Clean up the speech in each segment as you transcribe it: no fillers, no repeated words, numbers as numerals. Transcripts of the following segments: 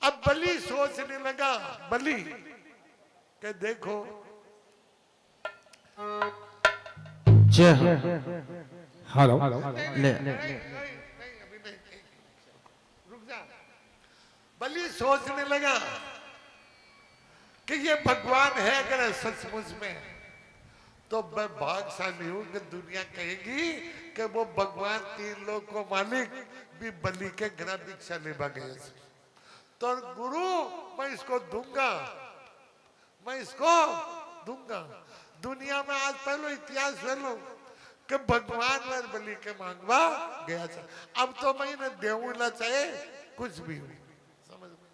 अब बलि सोचने लगा, बलि के देखो जय हेलो ले अभी नहीं, रुक जा। बलि सोचने लगा कि ये भगवान है अगर सचमुच में, तो मैं भाग्यशाली हूं कि दुनिया कहेगी कि वो भगवान तीन लोग को मालिक भी बलि के घर भिक्षा लेवा गए। तो गुरु मैं इसको दूंगा, मैं इसको दूंगा। दुनिया में आज पहले इतिहास फैलो कि भगवान और बलि के मांगवा गया था। अब तो मैं इन्हें देऊला चाहे कुछ भी हो, समझ में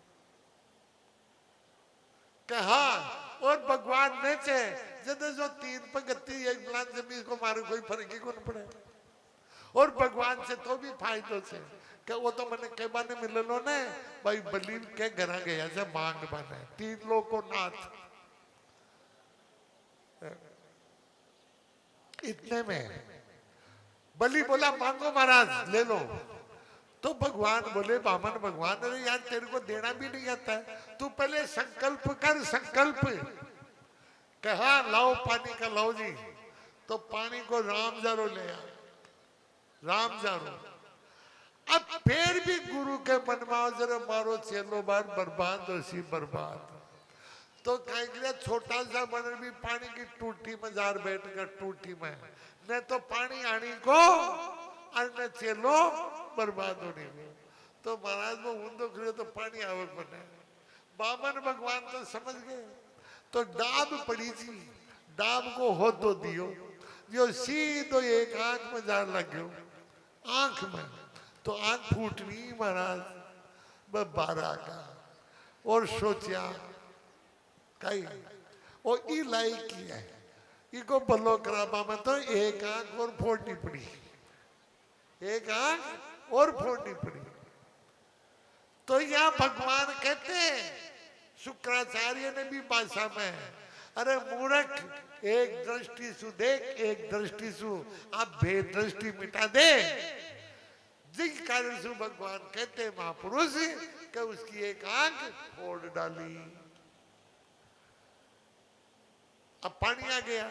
कि हाँ। और भगवान ने चाहे जब जो तीन पगती एक बुलंद जमीन को मारे कोई फर्क ही कौन पड़े। और भगवान से तो भी फायदो से कि वो तो मैंने के बाने मिले लो ने भाई बलि के घर गया से मांग बने तीन लोग को नाथ। इतने में बलि बोला मांगो महाराज ले लो। तो भगवान बोले बामन भगवान, अरे यार तेरे को देना भी नहीं आता है, तू पहले संकल्प कर, संकल्प कहा लाओ पानी का, लाओ जी। तो पानी को राम जारो ले आ, राम जारो। अब फिर भी गुरु के मन में जरा मारो चेलो बार बर्बाद होसी बर्बाद। तो कहेंगे छोटा सा बनर भी पानी की टूटी में जार बैठ कर टूटी में न तो पानी आनी को और न चेलो बर्बाद होने को। तो महाराज वो ऊंधो खड़े तो पानी आवक बने। बामन भगवान तो समझ गए, तो डाब पड़ी थी, डाब को हो तो दियो जो सीधो एक आंख में जार लग गयो, आंख में। तो आंख फूटनी महाराज बारह का। और सोचा कई और ई लाइक की है, इको बल्लो कराबा में तो एक आंख और फोड़नी पड़ी, एक आंख और फोड़नी पड़ी। तो यहाँ भगवान कहते हैं शुक्राचार्य ने भी भाषा में, अरे मूर्ख एक दृष्टि सु देख, एक दृष्टि सु आप भेद दृष्टि मिटा दे। जिस कारण से भगवान कहते महापुरुष कि उसकी एक आंख फोड़ डाली। अब पानी आ गया,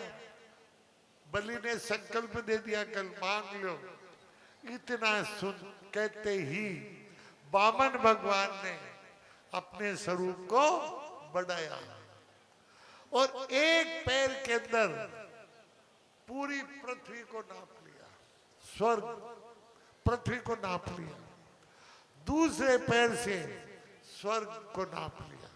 बलि ने संकल्प दे दिया कल मांग लो। इतना सुन कहते ही बामन भगवान ने अपने स्वरूप को बढ़ाया और एक पैर के अंदर पूरी पृथ्वी को नाप लिया, स्वर्ग पृथ्वी को नाप लिया, दूसरे पैर से स्वर्ग को नाप लिया।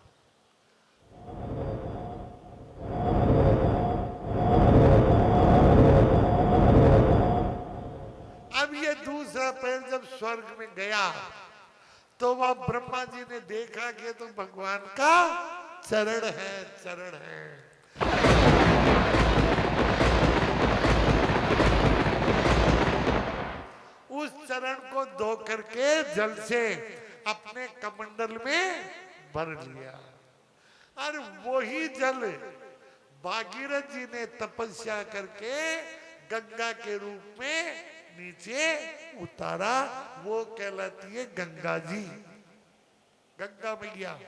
अब ये दूसरा पैर जब स्वर्ग में गया तो वह ब्रह्मा जी ने देखा कि तो भगवान का चरण है, चरण है। उस चरण को धो करके जल से अपने कमंडल में भर लिया और वही जल भागीरथ जी ने तपस्या करके गंगा के रूप में नीचे उतारा। वो कहलाती है गंगा जी, गंगा मैया।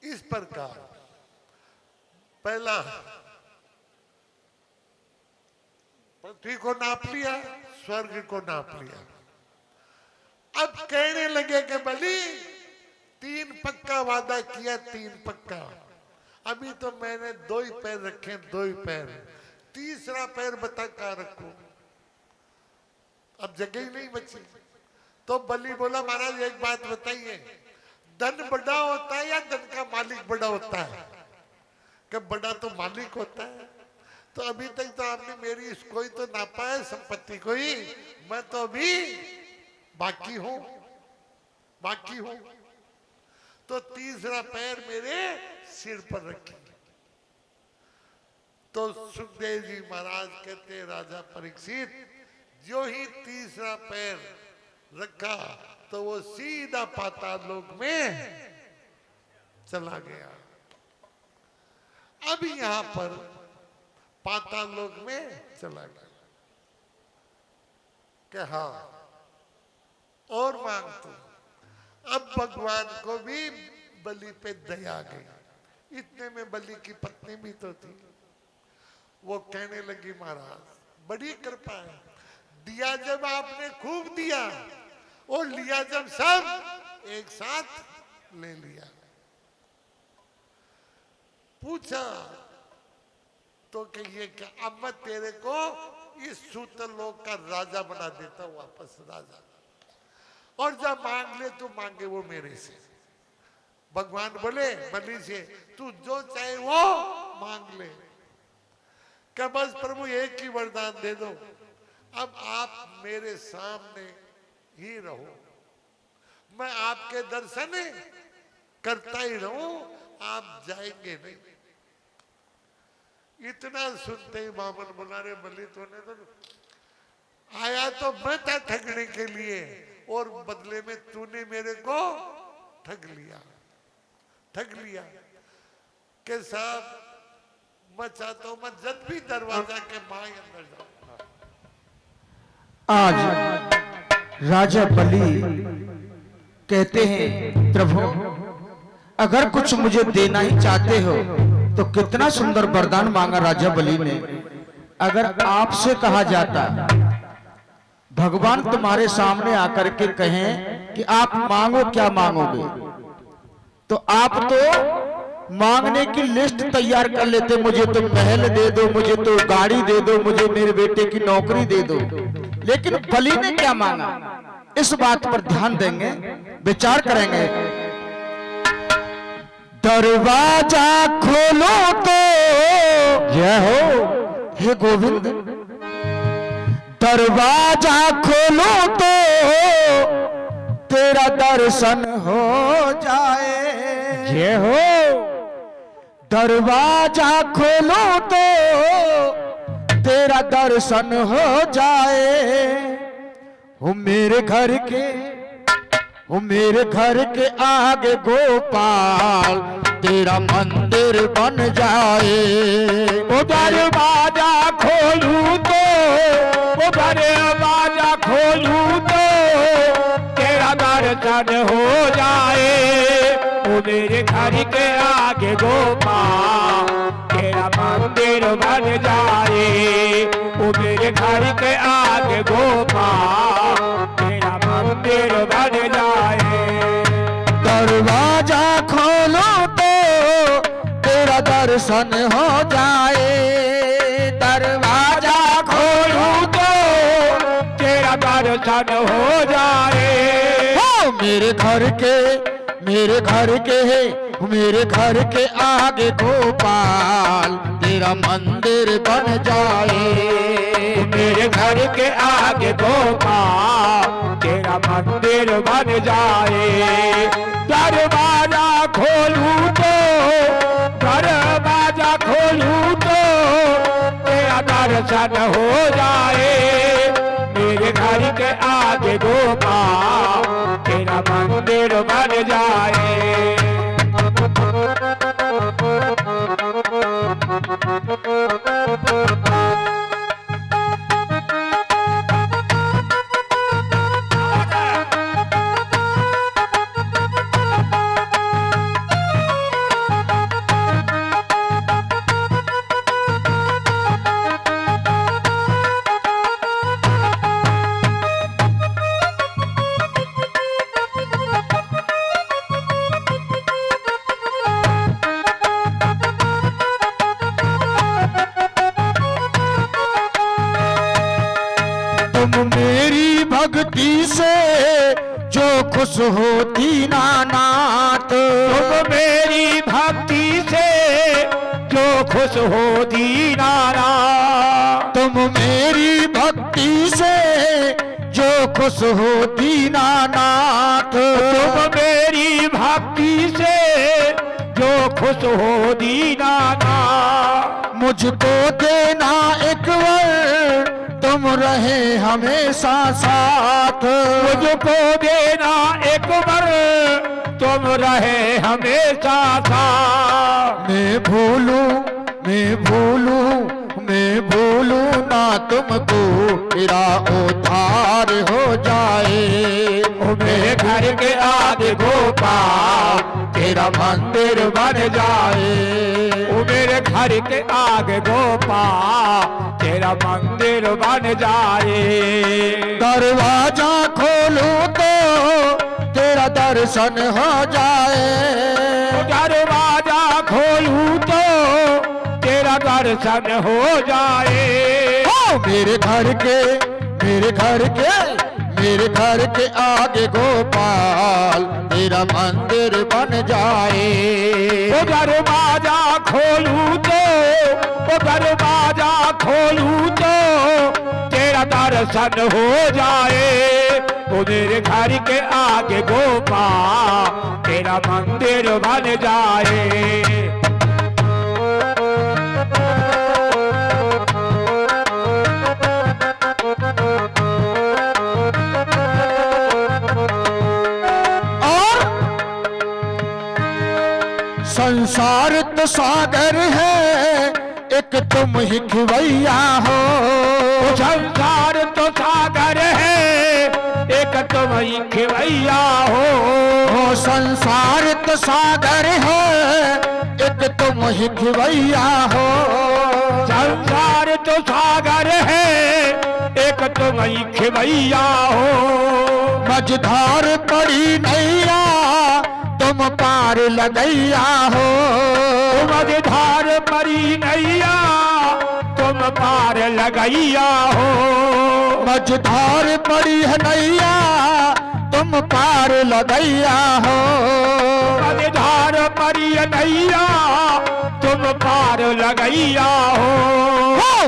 इस प्रकार पहला पृथ्वी को नाप लिया, स्वर्ग को नाप लिया। अब कहने लगे कि बलि तीन पक्का वादा किया, तीन पक्का। अभी तो मैंने दो ही पैर रखे, दो ही पैर, तीसरा पैर बता कहाँ रखूं? अब जगह ही नहीं बची। तो बलि बोला महाराज एक बात बताइए, धन बड़ा होता है या धन का मालिक बड़ा होता है? कि बड़ा तो मालिक होता है। तो अभी तक तो आपने मेरी इसको ही तो नापा है, संपत्ति को ही। मैं तो अभी बाकी हूं, बाकी हूं। तो तीसरा पैर मेरे सिर पर रखेंगे। तो सुखदेव जी महाराज कहते राजा परीक्षित जो ही तीसरा पैर रखा तो वो सीधा पाताल लोक में चला गया। अब यहां पर पाताल लोक में चला गया कि हाँ और मांग तू। अब भगवान को भी बलि पे दया आ गई। इतने में बलि की पत्नी भी तो थी। वो कहने लगी महाराज बड़ी कृपा है, दिया जब आपने खूब दिया और लिया जब सब एक साथ ले लिया। पूछा तो कि ये क्या, अब मैं तेरे को इस सूतर लोक का राजा बना देता हूं, वापस राजा, और जब मांग ले तो मांगे वो मेरे से। भगवान बोले बलि से तू जो चाहे वो मांग ले। क्या बस प्रभु एक ही वरदान दे दो, अब आप मेरे सामने ही रहो, मैं आपके दर्शन करता ही रहूं, आप जाएंगे नहीं। इतना सुनते ही बामन बोला रे बलि तूने तो आया तो मैं था ठगने के लिए और बदले में तूने मेरे को ठग लिया के साहब मैं चाहता हूं मैं जब भी दरवाजा के माए अंदर जाऊं। आज राजा बलि कहते हैं प्रभु अगर कुछ मुझे देना ही चाहते हो तो कितना सुंदर वरदान मांगा राजा बलि ने। अगर आपसे कहा जाता भगवान तुम्हारे सामने आकर के कहें कि आप मांगो क्या मांगोगे, तो आप तो मांगने की लिस्ट तैयार कर लेते, मुझे तो महल दे दो, मुझे तो गाड़ी दे दो, मुझे मेरे बेटे की नौकरी दे दो। लेकिन बलि ने क्या मांगा, इस बात पर ध्यान देंगे, विचार करेंगे। दरवाजा खोलो तो जय हो हे गोविंद, दरवाजा खोलो तो तेरा दर्शन हो जाए। जय हो दरवाजा खोलो तो तेरा दर्शन हो जाए। हो मेरे घर के आगे गोपाल तेरा मंदिर बन जाए। वो दरवाजा खोलूं तो, वो दरवाजा खोलूं तो तेरा दर्शन हो जाए। वो मेरे घर के आगे गोपाल तेरा मंदिर बन जाए। वो मेरे घर के आगे गोपाल तेरा मंदिर बन जाए। दरवाजा खोलो तो तेरा दर्शन हो जाए। दरवाजा खोलूं तो तेरा दर्शन हो जाए। हो मेरे घर के आगे गोपाल तेरा मंदिर बन जाए। मेरे घर के आगे गोपाल तेरा मंदिर बन जाए। दरवाजा खोलूं तो, दरवाजा खोलूं तो तेरा दर्शन हो जाए। मेरे घर के आगे गोपाल तेरा मंदिर बन जाए। मेरी भक्ति से जो खुश होती नानाथ। तुम मेरी भक्ति से जो खुश होती नानाथ। तुम मेरी भक्ति से जो खुश होती नानाथ। तुम मेरी भक्ति से जो खुश होती नानाथ। मुझको देना एक वर तुम रहे हमेशा साथ। मुझको देना एक बार तुम रहे हमेशा साथ। मैं भूलूं भूलूं ना तुमको, तेरा उद्धार हो जाए। ओ मेरे घर के आगे गोपाल, तेरा मंदिर बन जाए। ओ मेरे घर के आगे गोपाल, तेरा मंदिर बन जाए। दरवाजा खोलूं तो तेरा दर्शन हो जाए। दरवाजा खोलूं तो तेरा दर्शन हो जाए। मेरे घर के आगे गोपाल, तेरा मंदिर बन जाए। ओ दरवाजा खोलूं तो, ओ दरवाजा खोलूं तो तेरा दर्शन हो जाए। ओ मेरे घर के आगे गोपाल, तेरा मंदिर बन जाए। संसार तो सागर है, एक तुम ही खिवैया हो। संसार तो सागर है, एक तुम ही खिवैया हो। संसार तो सागर है, एक तुम ही खिवैया हो। संसार तो सागर है, एक तुम ही खिवैया हो। मझधार पड़ी नैया, तुम पार लगैया हो। मझधार पड़ी नैया, तुम पार लगैया हो। मझधार पड़ी है नैया, तुम पार लगैया हो। मझधार पड़ी नैया, तुम पार लगैया हो।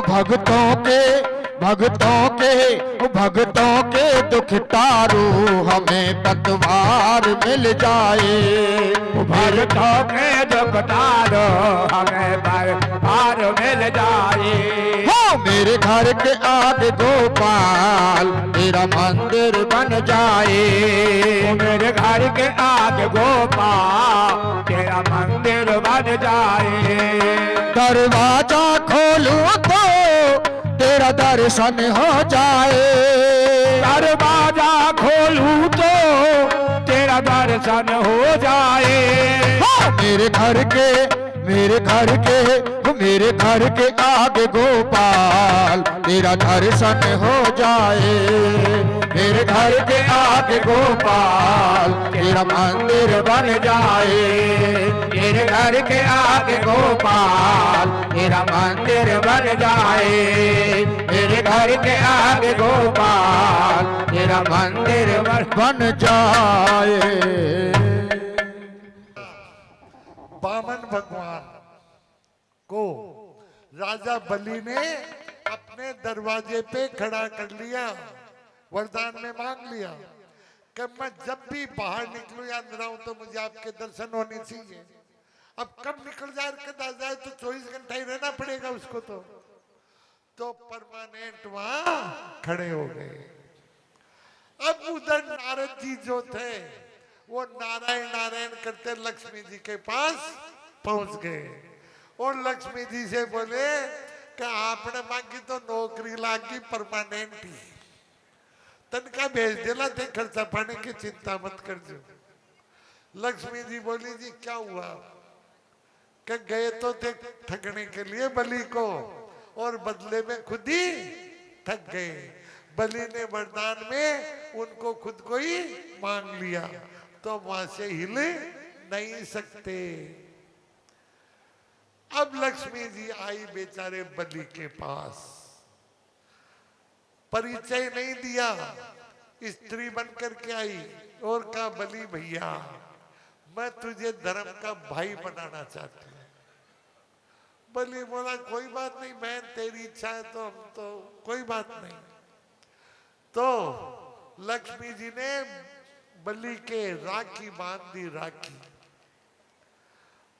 भक्तों के दुख तारू, हमें पतवार मिल जाए। भक्तों के दुख तारो, हमें पतवार मिल जाए। मेरे घर के आगे गोपाल, तेरा मंदिर बन जाए। मेरे घर के आगे गोपाल, तेरा मंदिर बन जाए। दरवाजा खोलूं तो तेरा दर्शन हो जाए। दरवाजा खोलूं तो तेरा दर्शन हो जाए। मेरे घर के आगे गोपाल, तेरा दर्शन हो जाए। मेरे घर के आगे गोपाल, तेरा मंदिर बन जाए। मेरे घर के आगे गोपाल, तेरा मंदिर बन जाए। मेरे घर के आगे गोपाल, तेरा मंदिर बन जाए। बामन भगवान को राजा बलि ने अपने दरवाजे पे खड़ा कर लिया, वरदान में मांग लिया कि मैं जब भी बाहर निकलूं या अंदर आऊं तो मुझे आपके दर्शन होने चाहिए। अब कब निकल जाए तो 24 घंटा ही रहना पड़ेगा उसको। तो परमानेंट वहां खड़े हो गए। अब उधर नारद जी जो थे, वो नारायण नारायण करते लक्ष्मी जी के पास पहुंच गए और लक्ष्मी जी से बोले कि आपने मांगी तो नौकरी लागी परमानेंट ही, तनका भेज देना थे, खर्चा पानी की चिंता मत कर जो। लक्ष्मी जी बोली जी क्या हुआ? कि गए तो थे ठगने के लिए बलि को और बदले में खुद ही ठग गए। बलि ने वरदान में उनको खुद को ही मांग लिया, तो वहां से हिल नहीं सकते। अब लक्ष्मी जी आई बेचारे बलि के पास, परिचय नहीं दिया, स्त्री बनकर के आई और कहा बलि भैया मैं तुझे धर्म का भाई बनाना चाहती हूँ। बलि बोला कोई बात नहीं बहन, तेरी इच्छा है तो हम तो कोई बात नहीं। तो लक्ष्मी जी ने बलि के राखी बांध दी, राखी,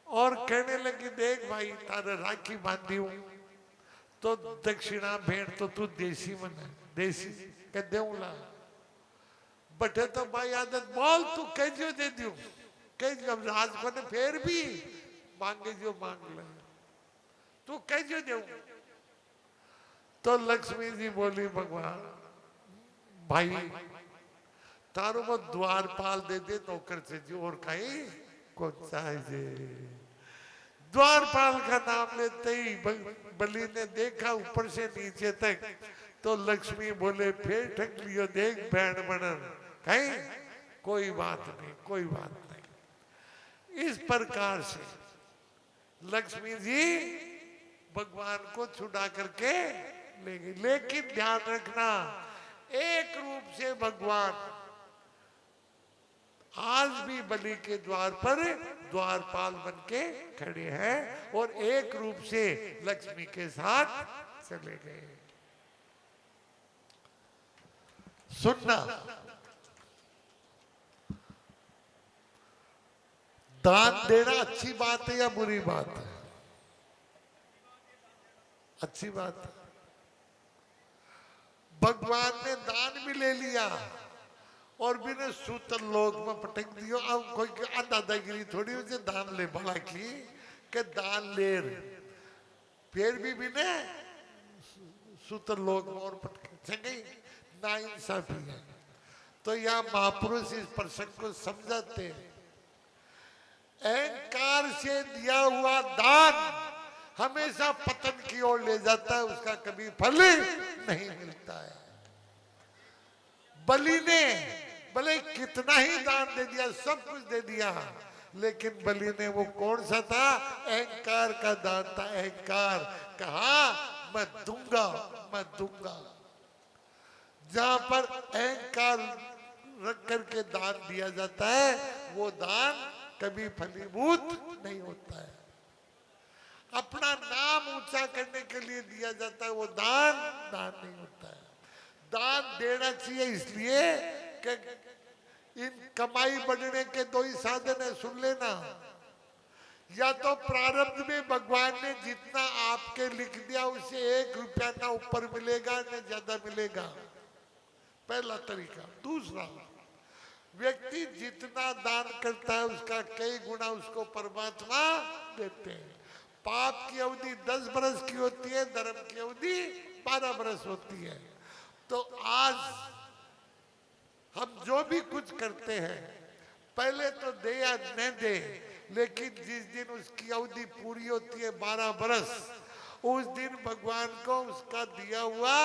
और कहने लगी देख भाई तारे राखी बांधी हूं तो दक्षिणा भेंट तो तू देसी मन है, देसी कह देऊला बटे तो भाई आदत बोल तू कह जो दे दियो, कह जब राज को ने फिर भी मांगे जो मांग ले, तू कैसे दे? तो लक्ष्मी जी बोली भगवान भाई तारो वो द्वारपाल दे दे नौकर से जी और कहीं कौन सा है जी? द्वारपाल का नाम लेते ही बलि ने देखा ऊपर से नीचे तक, तो लक्ष्मी बोले फिर ठग लियो देख बैंड बनन कहीं कोई बात नहीं, कोई बात नहीं। इस प्रकार से लक्ष्मी जी भगवान को छुड़ा करके ले गई। लेकिन ध्यान रखना एक रूप से भगवान आज भी बलि के द्वार पर द्वारपाल बन के खड़े हैं और एक रूप से लक्ष्मी के साथ चले गए। सुनना, दान देना अच्छी बात है या बुरी बात है? अच्छी बात है। भगवान ने दान भी ले लिया और बिना सूतल लोग में पटक दियो। अब कोई दादागिरी थोड़ी उसे दान ले भला की के दान ले फिर भी बिना सूतल लोग में और पटके ना इंसाफी है। तो यहाँ महापुरुष इस प्रसंग को समझाते हैं, अहंकार से दिया हुआ दान हमेशा पतन की ओर ले जाता है, उसका कभी फल नहीं मिलता है। बलि ने भले कितना ही दान दे दिया, सब कुछ दे दिया, लेकिन बलि ने वो कौन सा था? अहंकार का दान था। अहंकार कहा मैं दूंगा, मैं दूंगा। जहां पर अहंकार रख करके दान दिया जाता है वो दान कभी फलीभूत नहीं होता है। अपना नाम ऊंचा करने के लिए दिया जाता है वो दान नहीं होता है। दान देना चाहिए इसलिए कि इन कमाई बढ़ने के दो ही साधन है, सुन लेना। या तो प्रारब्ध में भगवान ने जितना आपके लिख दिया उसे 1 रुपया ना ऊपर मिलेगा ना ज्यादा मिलेगा, पहला तरीका। दूसरा, व्यक्ति जितना दान करता है उसका कई गुना उसको परमात्मा देते हैं। पाप की अवधि 10 बरस की होती है, धर्म की अवधि 12 बरस होती है। तो आज हम जो भी कुछ करते हैं पहले तो दे या न दे, लेकिन जिस दिन उसकी अवधि पूरी होती है 12 बरस, उस दिन भगवान को उसका दिया हुआ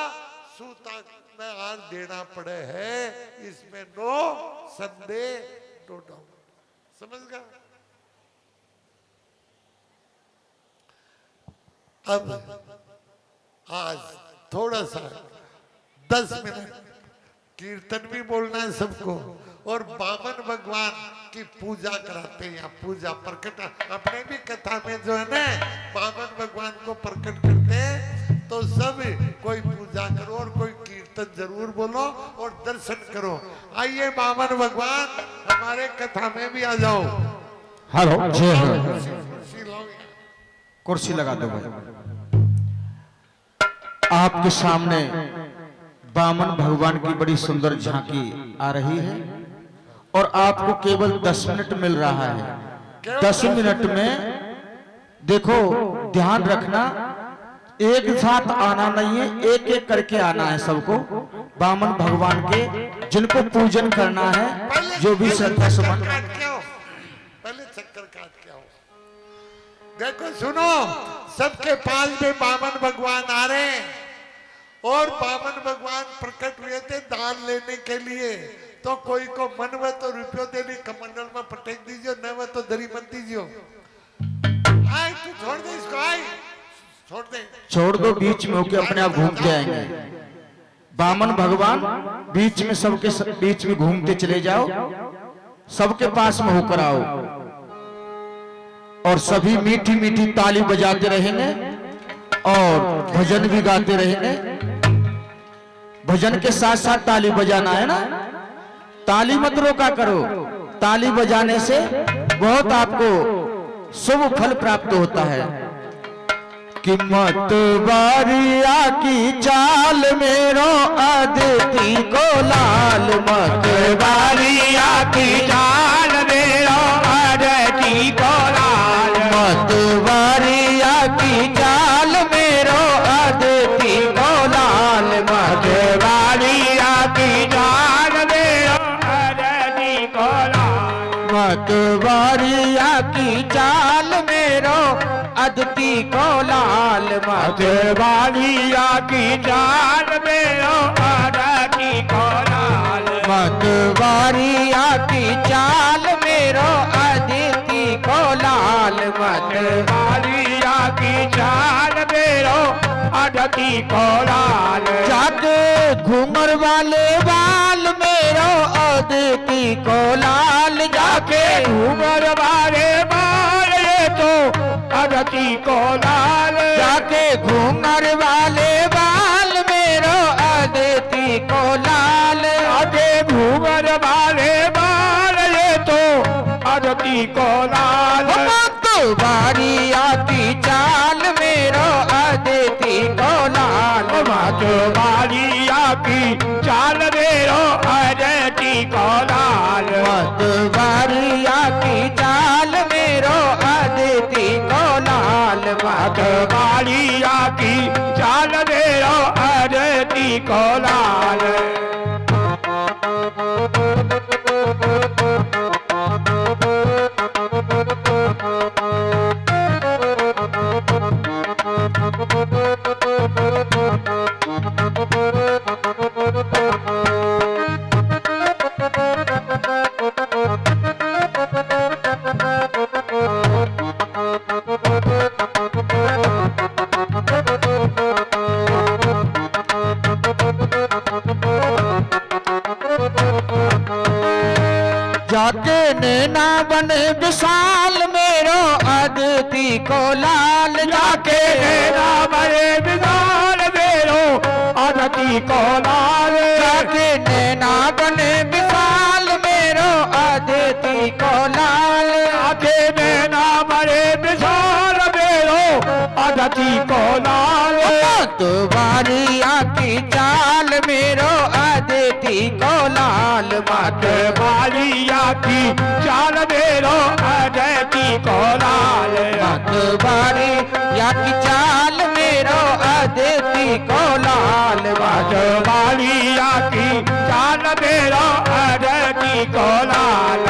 सूताहार देना पड़े है। इसमें नो संदेह, नो डाउट। समझ गया? अब आज थोड़ा सा 10 मिनट कीर्तन भी बोलना है सबको और बामन भगवान की पूजा कराते हैं। या पूजा प्रकट अपने भी कथा में जो है ना बामन भगवान को प्रकट करते हैं, तो सब कोई पूजा करो और कोई कीर्तन जरूर बोलो और दर्शन करो। आइए बामन भगवान हमारे कथा में भी आ जाओ। हेलो, कुर्सी लाओ, कुर्सी लगा दो भाई। आपके सामने बामन भगवान की बड़ी सुंदर झांकी आ रही है और आपको केवल 10 मिनट मिल रहा है। 10 मिनट में देखो, ध्यान रखना, एक साथ आना नहीं है, एक एक करके आना है सबको। बामन भगवान के जिनको पूजन करना है, जो भी श्रद्धा सुमन, पहले चक्कर काट के आओ। देखो सुनो, सबके पास में बामन भगवान आ रहे हैं और बामन भगवान प्रकट हुए थे दान लेने के लिए। तो कोई को मन में तो रुपयो देने कमंडल में पटेक दीजिए, न में तो दरी मत दीजिए। आए तू छोड़ दे इसको, आए छोड़ दे, छोड़ दो, बीच में होके अपने आप घूमते आएंगे। बामन भगवान बीच में, सबके बीच में घूमते चले जाओ, सबके पास में होकर आओ और सभी मीठी मीठी ताली बजाते रहेंगे और भजन भी गाते रहेंगे। भजन के साथ साथ ताली बजाना है ना, ताली मत रोका करो। ताली बजाने से बहुत आपको शुभ फल प्राप्त होता है। कि मत बारिया की चाल मेरो अदिति को लाल, मत बारिया की चाल मेरो अदिति को लाल, मत बारिया की चाल की चाल मेरो अदिति को लाल मत मतवालिया की चाल मेरो अदिति को लाल मतवारिया की चाल मेरो अदिति को लाल मतवालिया की चाल मेरो अदिति को लाल जाके घूमर वाले बाल मेरो अदिति को लाल जाके घूमर वाले बाल ये तो अदिति को लाल जाके घूमर वाले बाल मेरो अदिति को लाल जाके घूमर वाले बाल ये तो अदिति को लाल बारिया की चाल मेरो अदिति को लाल मतवालिया की चाल मेरो अदिति को लाल मतवारिया की चाल मेरो अदिति को लाल मतवालिया की चाल मेरो अदिति को लाल जाके नैना बने विशाल मेरो अदिति को लाल जाके नैना बने विशाल मेरो अदिति को लाल जाके नैना बने विशाल मेरो अदिति को लाल जाके नैना बने विशाल मेरो अदिति को लाल मतवारिया की चाल मेरो अदिति को लाल मतवालिया की चाल मेरो अदिति को लाल मतवारिया की चाल मेरो अदिति को लाल मतवालिया की चाल मेरो अदिति को लाल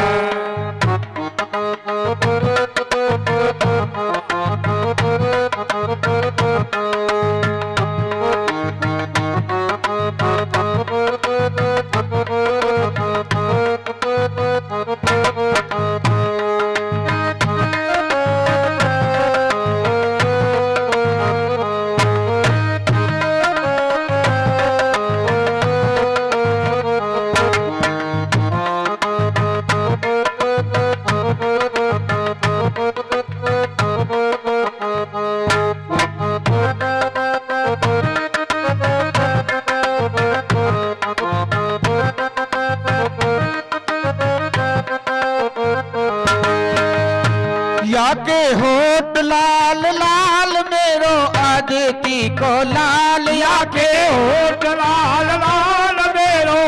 याके होठ लाल लाल मेरो अदिति को लाल याके होठ लाल लाल मेरो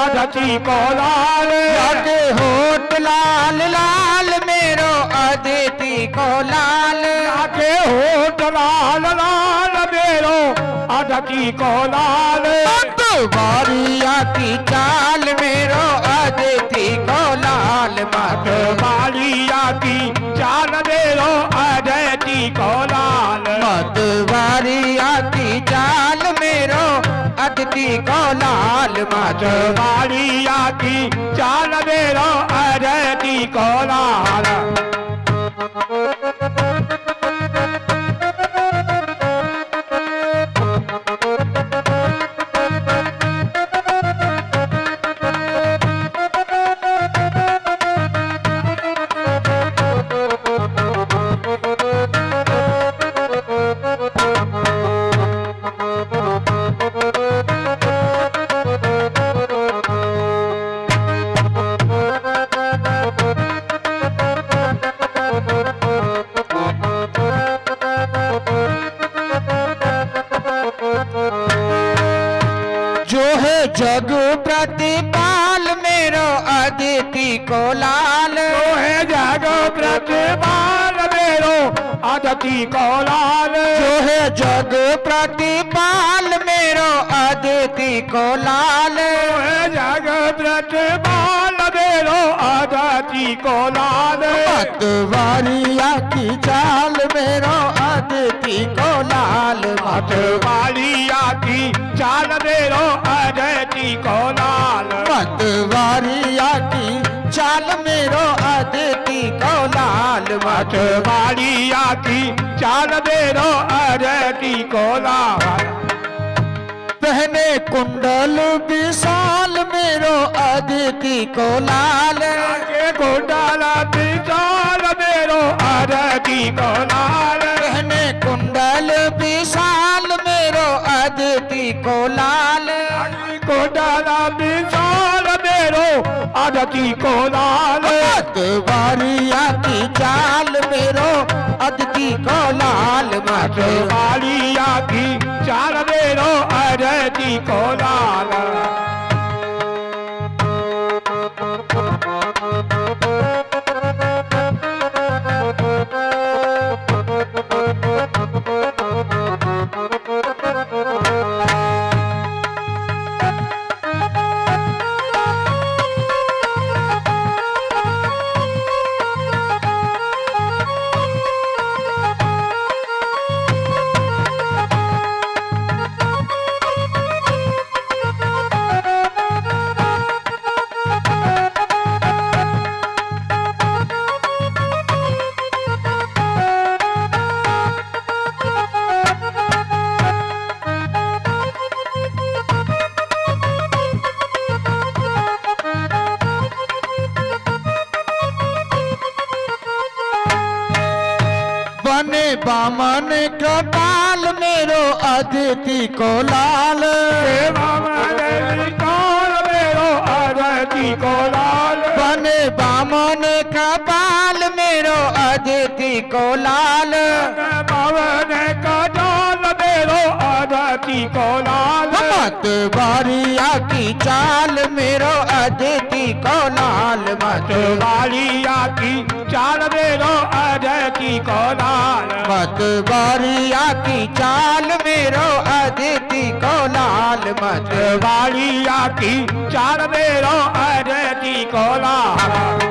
अदिति को लाल याके होठ लाल लाल मेरो अदिति को लाल याके होठ लाल लाल मेरो अदिति को लाल मतवारिया की चाल मेरो अदिति को लाल मतवालिया की चाल मेरो अदिति को लाल मतवारिया की चाल मेरो अदिति को लाल मतवालिया की चाल मेरो अदिति को लाल जग प्रतिपाल मेरो अदिति को लाल तो है जग प्रतिपाल मेरो अदिति को लाल जो है जग प्रतिपाल मेरो अदिति को लाल तो है जग प्रतिपाल मेरो मेरो आदती को लाल मतवारिया की चाल मेरो आदती को लाल मतवारिया की चाल मेरो आदती को लाल मतवारिया की चाल मेरो आदती को लाल मतवारिया की चाल मेरो आदती को लाल पहने कुंडल विशाल मेरो आदिति को लाल कुंडल विशाल मेरो आदिति को लाल पहने कुंडल विशाल मेरो आदिति को लाल कुंडल विशाल मेरो आदिति को लाल मतवारिया की चाल मेरो आदिति को लाल मतवारिया की चाल मेरो आदिति को लाल बने बामन कपाल मेरो आदिति को लाल मेरो आदिति को लाल बने बामन कपाल मेरो आदिति को लाल पवन का जाल मेरो आदिति को लाल मतवारिया की चाल मेरो आदिति को लाल मतवारिया की चाल मेरो आदिति को लाल मतवारिया की चाल मेरो आदिति को लाल मतवारिया की चाल मेरो आदिति को लाल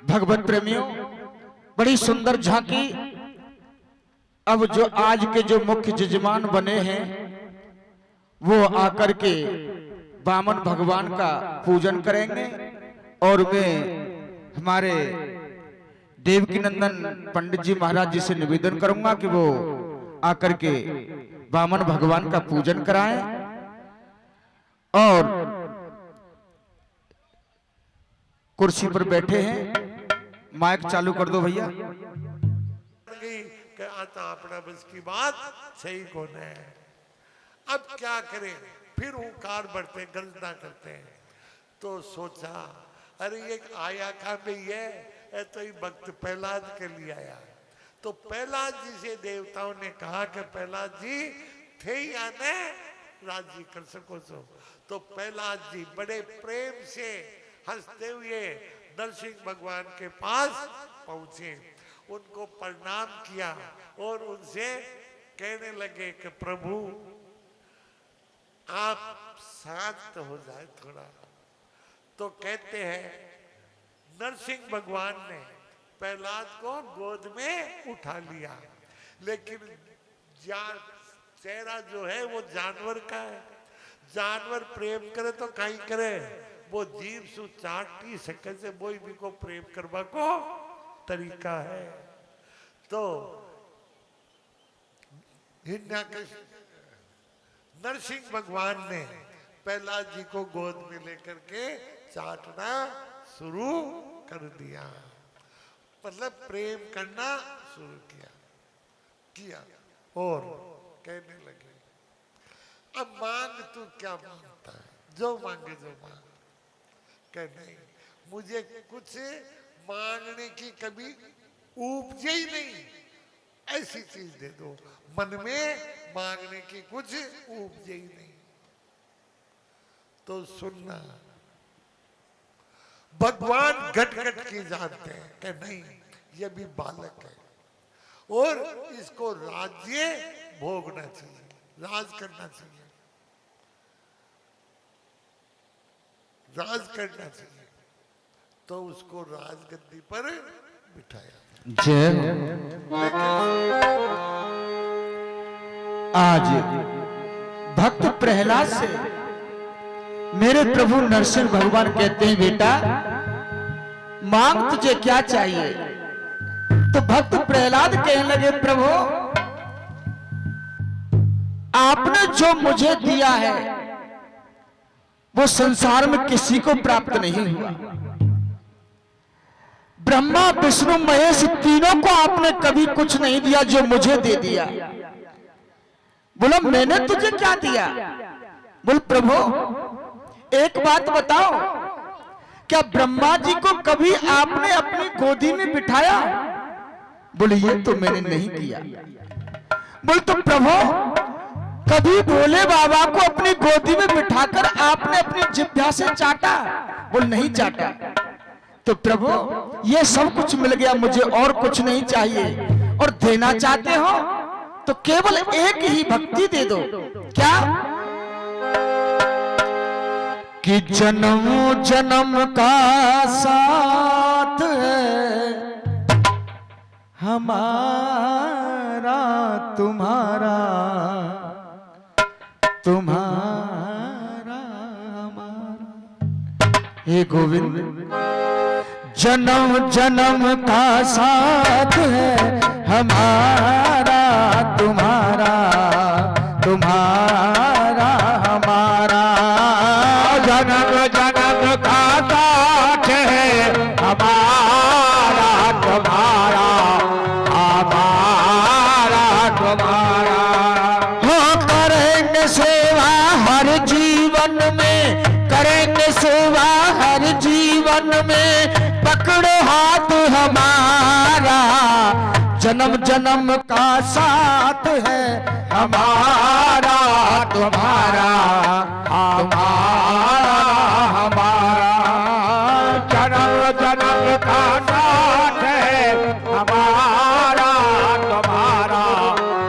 भगवत प्रेमियों, बड़ी सुंदर झांकी। अब जो आज के जो मुख्य जजमान बने हैं वो आकर के वामन भगवान का पूजन करेंगे और मैं हमारे देवकी नंदन पंडित जी महाराज जी से निवेदन करूंगा कि वो आकर के वामन भगवान का पूजन कराएं और कुर्सी पर बैठे हैं। माइक चालू कर दो भैया। आता अपना बस की बात सही कौन है। अब क्या करें, फिर हुंकार बढ़ते गर्जना करते हैं। तो सोचा अरे ये आया कहाँ पे ये तो ये भक्त प्रहलाद के लिए आया। तो प्रहलाद जी से देवताओं ने कहा कि प्रहलाद जी थे ही आने राज्य कर सको तो प्रहलाद जी बड़े प्रेम से हंसते हुए नरसिंह भगवान के पास पहुंचे, उनको प्रणाम किया और उनसे कहने लगे कि प्रभु आप शांत हो जाए थोड़ा। तो कहते हैं नरसिंह भगवान ने प्रहलाद को गोद में उठा लिया, लेकिन चेहरा जो है वो जानवर का है। जानवर प्रेम करे तो कहीं करे, वो जीव सु चाटी सके से बोई भी को प्रेम करवा को तरीका है। तो नरसिंह भगवान ने प्रहलाद जी को गोद में लेकर के चाटना शुरू कर दिया, मतलब प्रेम करना शुरू किया और कहने लगे अब मांग तू क्या मांगता है, जो मांगे जो मांग। कह नहीं, मुझे कुछ मांगने की कभी उपजे ही नहीं, ऐसी चीज दे दो, मन में मांगने की कुछ उपजे ही नहीं। तो सुनना, भगवान घट घट की जानते हैं कि नहीं, ये भी बालक है और इसको राज्य भोगना चाहिए, राज करना चाहिए, राज करना चाहिए। तो उसको राजगद्दी पर बिठाया। जय आज भक्त प्रहलाद से मेरे प्रभु नरसिंह भगवान कहते हैं, बेटा मांग तुझे क्या चाहिए। तो भक्त प्रहलाद कहने लगे, प्रभु आपने जो मुझे दिया है वो संसार में किसी को प्राप्त नहीं हुआ। ब्रह्मा विष्णु महेश तीनों को आपने कभी कुछ नहीं दिया जो मुझे दे दिया। बोला मैंने तुझे क्या दिया। बोल प्रभु एक बात बताओ, क्या ब्रह्मा जी को कभी आपने अपनी गोदी में बिठाया। बोले ये तो मैंने नहीं किया। बोल तो प्रभु कभी भोले बाबा को अपनी गोदी में बिठाकर आपने अपनी जिह्वा से चाटा। बोल नहीं चाटा। तो प्रभु ये सब कुछ मिल गया, मुझे और कुछ नहीं चाहिए। और देना चाहते हो तो केवल एक ही भक्ति दे दो। क्या कि जन्म जन्म का साथ है हमारा तुम्हारा, तुम्हारा हमारा। हे गोविंद जन्म जन्म का साथ है हमारा तुम्हारा, तुम्हारा हमारा। जन्म जन्म का साथ है हमारा तुम्हारा, हमारा तुम्हारा। हो करेंगे सेवा हर जीवन में, करेंगे सेवा हर जीवन में, पकड़ो हाथ हमारा। जन्म जन्म का साथ है हमारा तुम्हारा, हमारा हमारा। जन्म जन्म का साथ है हमारा तुम्हारा,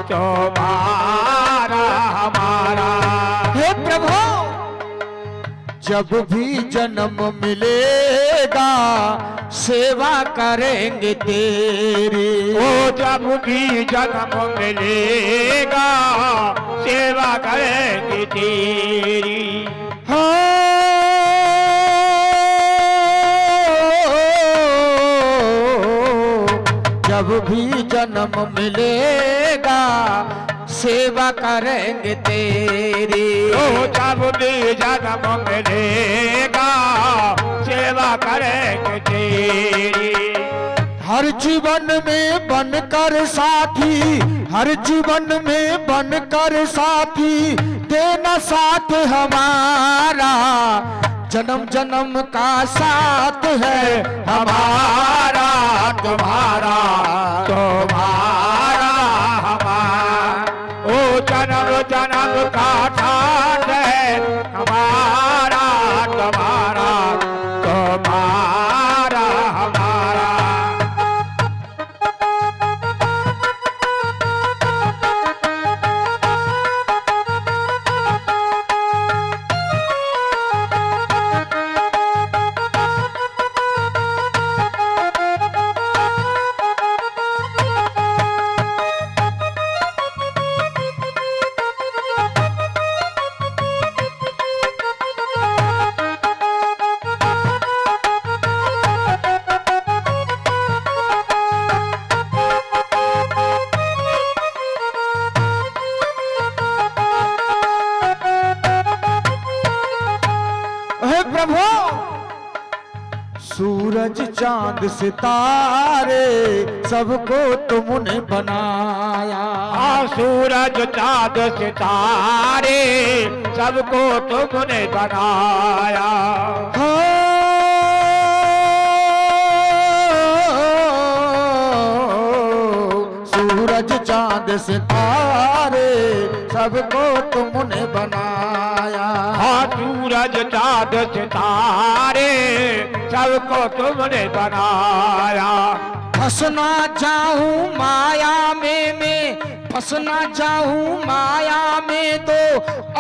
तुम्हारा हमारा। हे प्रभु जब भी जन्म मिलेगा सेवा करेंगे तेरी। ओ जब भी जन्म मिलेगा सेवा करेंगे तेरी। हो जब भी जन्म मिलेगा सेवा करेंगे तेरी। ओ जब भी जन्म मिलेगा सेवा करेंगे तेरी। हर जीवन में बनकर साथी, हर जीवन में बनकर साथी, देना साथ हमारा। जन्म जन्म का साथ है हमारा तुम्हारा, तुम्हारा हमारा। ओ जन्म जन्म का साथ है हमारा तुम्हारा, तुम्हारा हमारा। सूरज चांद सितारे सबको तुमने बनाया। सूरज चांद सितारे सबको तुमने बनाया। सूरज चांद सितारे सबको तुमने बनाया। हाँ सूरज चाँद सितारे सबको तुमने बनाया। फंस ना जाऊं माया में मैं, फंस ना जाऊं माया में तो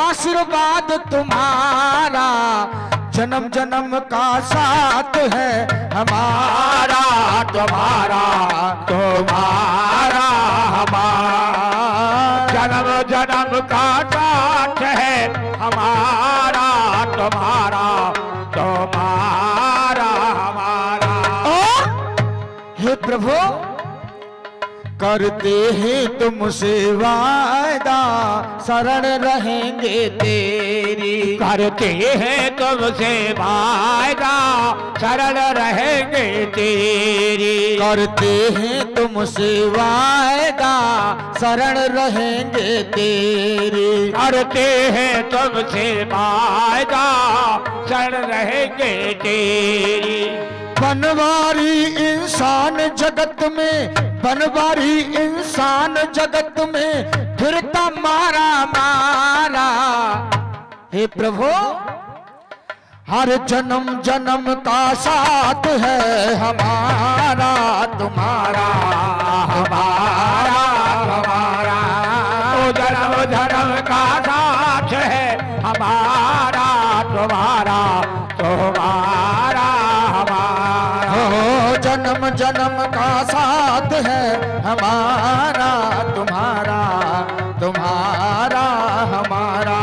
आशीर्वाद तुम्हारा जन्म जन्म का साथ है हमारा, तुम्हारा तुम्हारा हमारा जन्म जन्म का साथ है हमारा, तुम्हारा तुम्हारा हमारा। हे प्रभु करते हैं तुमसे वादा शरण रहेंगे तेरी। करते हैं तुमसे वादा शरण रहेंगे तेरी। करते हैं तुमसे वादा शरण रहेंगे तेरी। करते हैं तुमसे वादा शरण रहेंगे तेरी। बनवारी इंसान जगत में, बनवारी इंसान जगत में फिरता मारा मारा। हे प्रभु हर जन्म जन्म का साथ है हमारा, तुम्हारा हमारा हमारा। ओ जन्म जन्म का साथ है हमारा, तुम्हारा तुम्हारा हमारा। हो जन्म जन्म का साथ है हमारा, तुम्हारा तुम्हारा हमारा।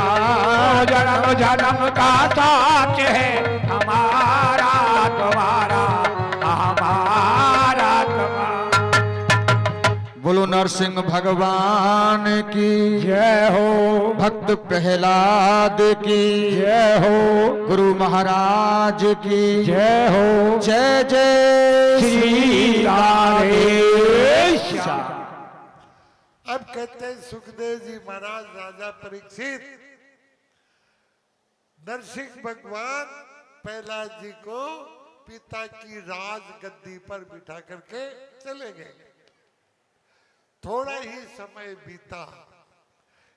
जन्म जन्म का साथ है हमारा, तुम्हारा हमारा तुम्हारा। बोलो नरसिंह भगवान की जय हो, भक्त प्रहलाद की जय हो, गुरु महाराज की जय हो। जय जय श्री राधेश। अब कहते हैं सुखदेव जी महाराज राजा परीक्षित नरसिंह भगवान प्रहलाद जी को पिता की राज गद्दी पर बिठा करके चले गए। थोड़ा ही समय बीता,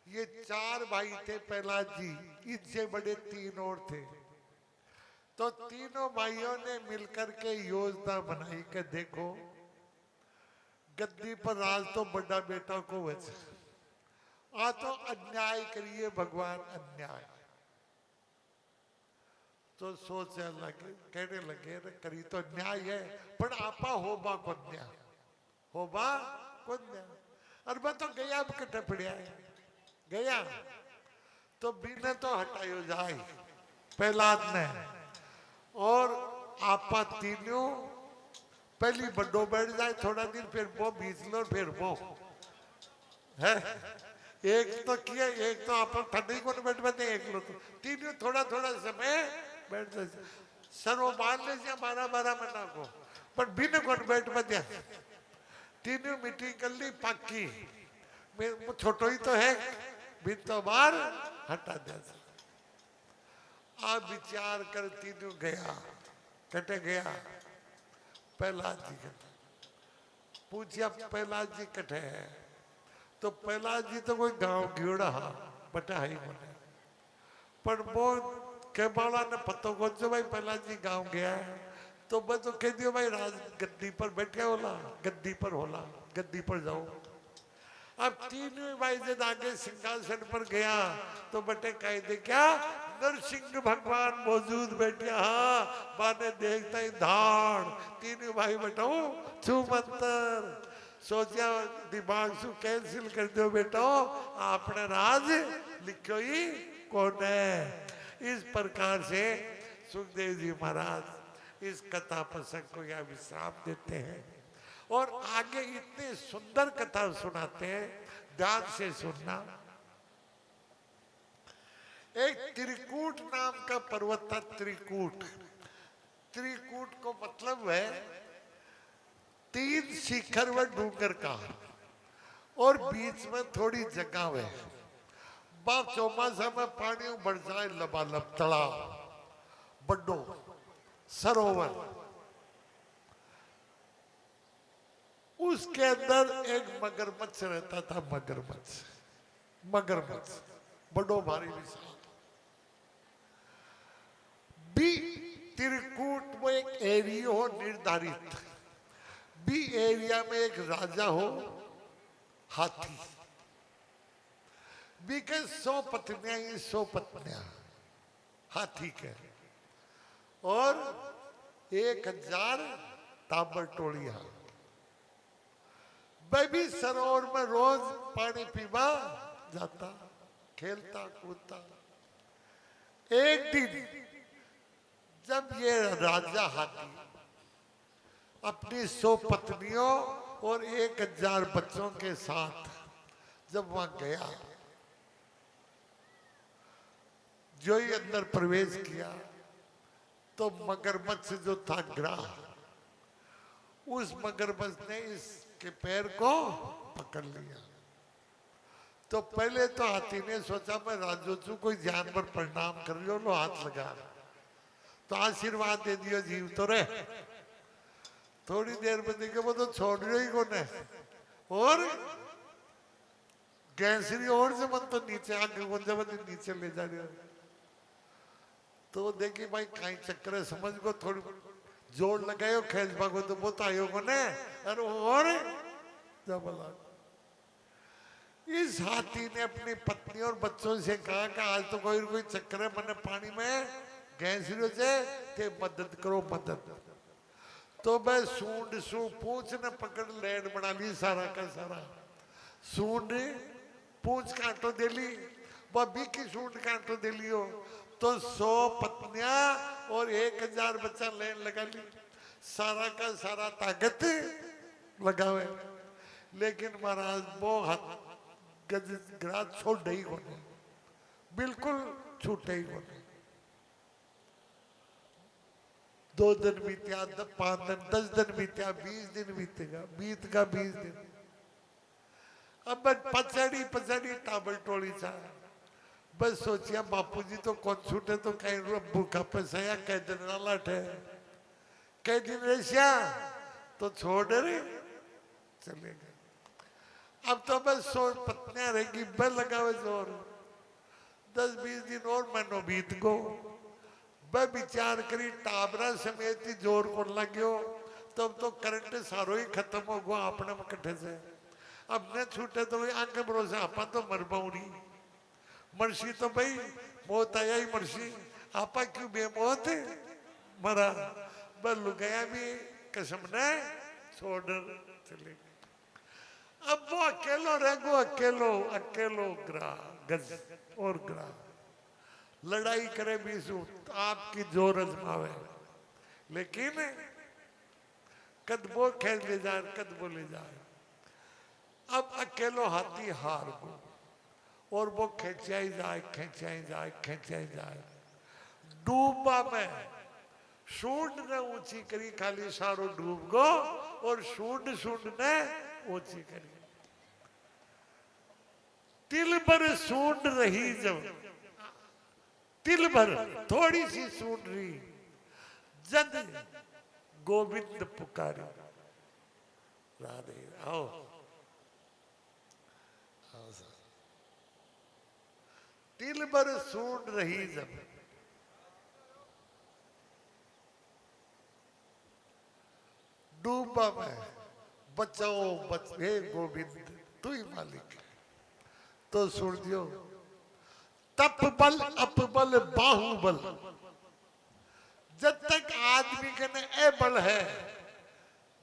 ये 4 भाई थे प्रहलाद जी, इनसे बड़े 3 और थे। तो तीनों भाइयों ने मिलकर के योजना बनाई कि देखो गद्दी पर राज तो बड़ा बेटा को वैसे आ तो अन्याय करिए भगवान, अन्याय। तो सोचने लगे, कहने लगे करी तो न्याय है पर आपा होबा को न्याय, होबा को न्याय। और मैं तो गया अब कटे पड़िया है, गया तो बिना तो हटायो जाए प्रहलाद ने। और आपा तीनों पहली बड्डो बैठ जाए थोड़ा दिन, फिर वो बीच लो, फिर वो है एक तो किया, एक तो आप ठंडी को बैठ बैठे, एक लो तो तीनों थोड़ा थोड़ा समय बैठ जाए। सरो मान ले 12-12 महीना को, पर बिन को बैठ बजा तीनों मीटिंग कर ली पक्की। छोटो ही तो है, बिन तो बाहर हटा दिया। आप विचार कर तीनों गया, कटे गया प्रहलाद जी के पूछा प्रहलाद जी कटे है। तो प्रहलाद जी तो कोई गांव गिड़ा बटा ही बोले, पर वो के बाला ने पतो को जो भाई प्रहलाद जी गांव गया है। तो मैं तो कह दियो भाई राज गद्दी पर बैठे होला, गद्दी पर होला, गद्दी पर जाओ। अब तीनों भाई जब आगे सिंहासन पर गया तो बटे कह दे क्या नरसिंह भगवान मौजूद बैठे, हाँ बाने देखता ही धाड़। तीनों भाई बेटाओ छू मंतर सोचा दिमाग सु कैंसिल कर दो बेटो, आपने राज लिखो ही कौन है। इस प्रकार से सुखदेव जी महाराज इस कथा प्रसंग को यह विश्राम देते हैं और आगे इतने सुंदर कथा सुनाते हैं, ध्यान से सुनना। एक त्रिकूट नाम का पर्वत था, त्रिकूट। त्रिकूट को मतलब है 3 शिखर व डूंगर का और बीच में थोड़ी जगह है। बाप चौमासा में पानी बढ़ जाए, लबालब तालाब, बड्डो सरोवर, उसके अंदर एक मगरमच्छ रहता था। मगरमच्छ बड़ो भारी विशाल बी त्रिकूट में एक एरिया हो निर्धारित, बी एरिया में एक राजा हो हाथी, बी के 100 पत्नियां ही 100 पत्नियां हाथी के, और 1000 ताबर टोलियां। मैं भी सरोवर में रोज पानी पीवा जाता, खेलता कूदता। एक दिन जब ये राजा हाथी अपनी 100 पत्नियों और 1000 बच्चों के साथ जब वहां गया, जो ही अंदर प्रवेश किया तो मगरमच्छ जो था ग्राह, उस मगरमच्छ ने इसके पैर को पकड़ लिया। तो पहले तो हाथी ने सोचा मैं राजोचू कोई जानवर प्रणाम कर लो, हाथ लगा तो आशीर्वाद दे दियो, जीव तो रहे। थोड़ी देर में देखे वो तो छोड़ रही ही कौन है, और गैसरी और से मन तो नीचे आगे कौन जब नीचे ले जा रही हो। तो देखी भाई कहीं चक्कर है, समझ को थोड़ी जोड़ लगायो खेच भागो तो वो तो आयो को ने, अरे और जबला। इस हाथी ने अपनी पत्नी और बच्चों से कहा कि आज तो कोई चक्कर है, मैंने पानी में गैसरियों से ते मदद करो मदद। तो मैं सूंड पूछ ने पकड़ लैंड बना ली, सारा का सारा सूंड पूछ कांटो दे ली, बबी की सूंड कांटो दे लियो। तो 100 पत्नियां और 1000 बच्चा लेन लगा ली, सारा का सारा ताकत लगावे। लेकिन महाराज वो गजग्राह छोड़ ही को नहीं, बिल्कुल छूटे ही को नहीं। 2 दिन बीत्या, 5 दिन, 10 दिन बीत्या, 20 दिन बीतेगा, बीत का 20 दिन। अब पचड़ी टाबल टोली सा बस सोचिया बापूजी तो कौन छूटे तो कहीं भूखा पैसा कह दिन ना लाटे, कह दिन रेशिया तो छोड़ रहे चले गए। अब तो बस 100 पत्नियां रहेगी, बल लगावे जोर। 10-20 दिन और महीनों बीत गो, मैं विचार करी टाबरा समेत ही जोर को लग्यो, तब तो करंट सारो ही खत्म हो गया अपने में कट्ठे से। अब न छूटे तो भाई आंख भरोसे आपा तो मर पाऊंगी, मरसी तो भाई मौत आया ही मरसी, आपा क्यों बेमौत मरा। बल गया भी कसम ने छोड़ चले। अब वो अकेलो रह गो, अकेलो ग्राह गज और ग्राह लड़ाई करे बीसू आपकी जोर अजमावे, लेकिन कद वो खेल ले जाए कद वो ले जाए। अब अकेलो हाथी हार गो और वो खेचाई जाए। डूबा में सूंड ने ऊंची करी, खाली सारो डूब गो और सूंड ने ऊंची करी। तिल भर सूंड रही जब, तिल भर थोड़ी सी सूंड रही, जद गोविंद पुकारी। राधे आओ तिल भर सूंड रही जब, डूबा में बचाओ हे गोविंद तू ही मालिक। तो सुन दियो तप बल अपबल बाहुबल, जब तक आदमी के न ए बल है,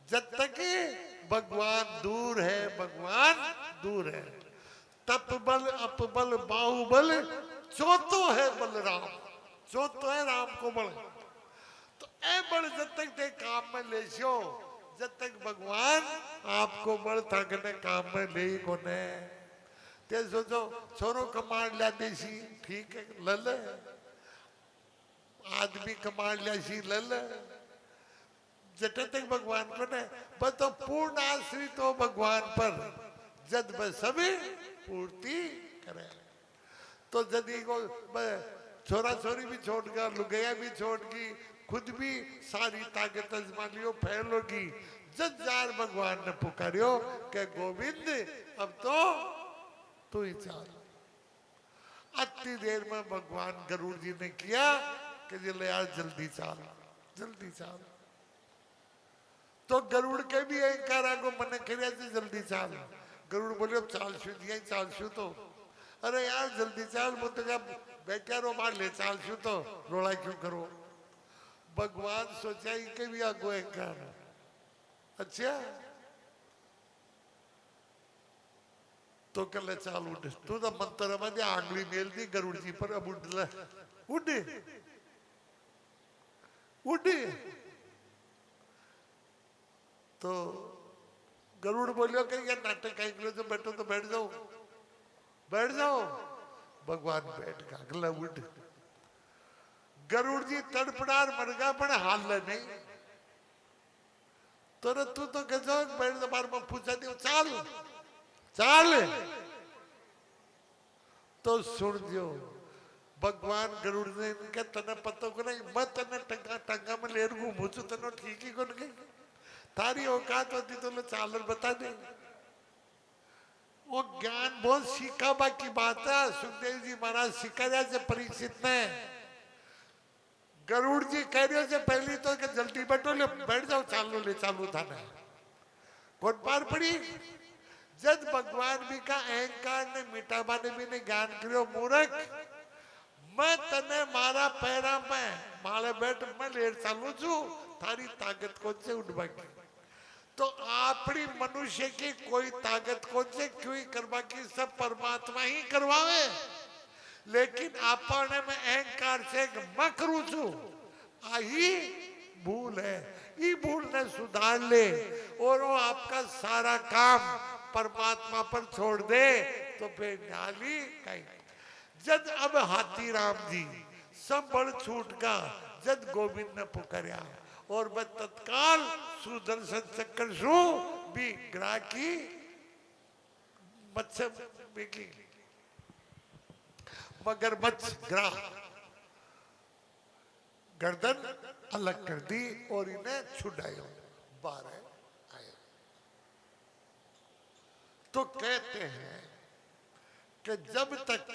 जब तक भगवान दूर है। तप बल अपबल बाहुबल, चौथो है बलराम, चौथो है राम को बल। तो ए बल जब तक ते काम में ले सो, जब तक भगवान आपको बल थकने काम में ले को ने। ते सोचो छोरो कमांड लिया देसी, ठीक है लल, आदमी कमांड लिया सी लल, जब तक भगवान को ने बस तो पूर्ण आश्रित हो भगवान पर, जद बस सभी पूर्ति करे। तो जदी को छोरा छोरी भी छोड़ गया, लुगैया भी छोड़ गई, खुद भी सारी ताकत अजमा लियो फैल होगी। जज्जार भगवान ने पुकारियो के गोविंद अब तो तू ही चाल। इतनी देर में भगवान गरुड़ जी ने किया कि जिले यार जल्दी चाल, जल्दी चाल। तो गरुड़ के भी अहंकार आगो मन करिया जल्दी चाल। गरुड़ बोले अब चाल शू दिया चाल शू तो अरे यार जल्दी चाल वो तो जब बैठा रो मार ले चाल शू तो रोड़ा क्यों करो। भगवान सोचा ही के भी आगो अहंकार। अच्छा तो कल चाल उठ तू तो मंत्र में आंगली मेल दी गरुड़ जी पर अब उठ ले उठ उठ। तो गरुड़ बोलियो कि ये नाटक कहीं के लिए जो बैठो तो बैठ जाओ, बैठ जाओ। भगवान बैठ गया अगला उठ। गरुड़ जी तड़पड़ार मर गया पर हाल नहीं। तो तू तो कैसे बैठ जा बार में पूछा दियो चाल चाल। तो सुन जो भगवान गरुड़ ने इनका तना पता को नहीं मैं तना टंगा टंगा में ले रू मुझे तना ठीक ही कौन गई तारी औकात होती तो लो चालर बता दे। वो ज्ञान बहुत सीखा बाकी बात है। सुखदेव जी महाराज सीखा जाए परीक्षित ने गरुड़ जी कह रहे हो से पहली तो कि जल्दी बैठो ले बैठ जाओ चालो ले चालू था ना कौन पार पड़ी। जब भगवान भी का अहंकार ने मिटावा ने भी ने ज्ञान करो मूर्ख मैं तने मारा पैरा में माले बैठ मैं लेट चालू छू थारी ताकत कौन से उठ बाकी। तो अपनी मनुष्य की कोई ताकत कौन से क्यों करवा की सब परमात्मा ही करवावे। लेकिन अपने में अहंकार से मैं करूँ छू आई भूल है। ये भूल ने सुधार ले और वो आपका सारा काम परमात्मा पर छोड़ दे तो बेनाली कहीं। जब अब हाथी राम जी सब बड़ छूट का जब गोविंद ने पुकारा और वह तत्काल सुदर्शन चक्कर शू भी ग्राह की मत्स्य बिकी मगरमच्छ ग्राह गर्दन अलग कर दी और इन्हें छुड़ाया बारह आए। तो कहते हैं कि जब तक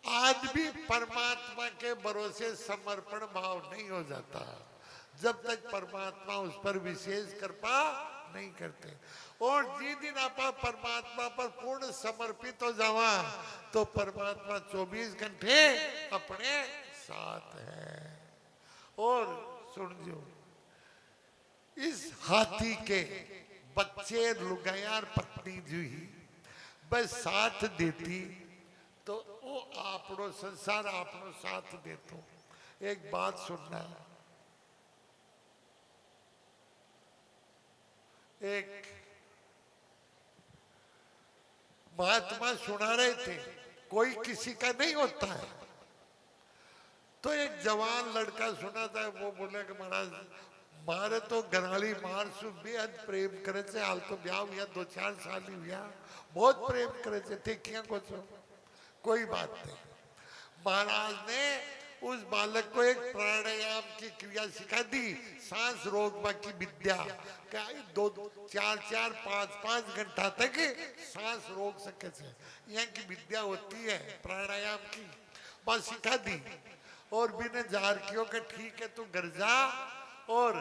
आदमी परमात्मा के भरोसे समर्पण भाव नहीं हो जाता जब तक परमात्मा उस पर विशेष कृपा नहीं करते। और जिस दिन आप परमात्मा पर पूर्ण समर्पित हो जावा तो परमात्मा 24 घंटे अपने साथ है। और सुन जो इस हाथी के बच्चे लुगायार पत्नी जो ही बस साथ देती तो वो आपनो संसार आपनो साथ देतो। एक बात सुनना एक महात्मा सुना रहे थे कोई किसी का नहीं होता है। तो एक जवान लड़का सुना था वो बोले कि महाराज मारे तो घराली मार सु बेहद प्रेम करे थे हाल तो ब्याह हुआ 2-4 साल ही हुआ बहुत प्रेम करे थे क्या कुछ कोई बात नहीं। महाराज ने उस बालक को एक प्राणायाम की क्रिया सिखा दी सांस रोकवा की विद्या क्या 2-4-5 घंटा तक सांस रोक सके थे यहाँ की विद्या होती है प्राणायाम की बस सिखा दी। और बिना जार कियो के ठीक है तू घर जा और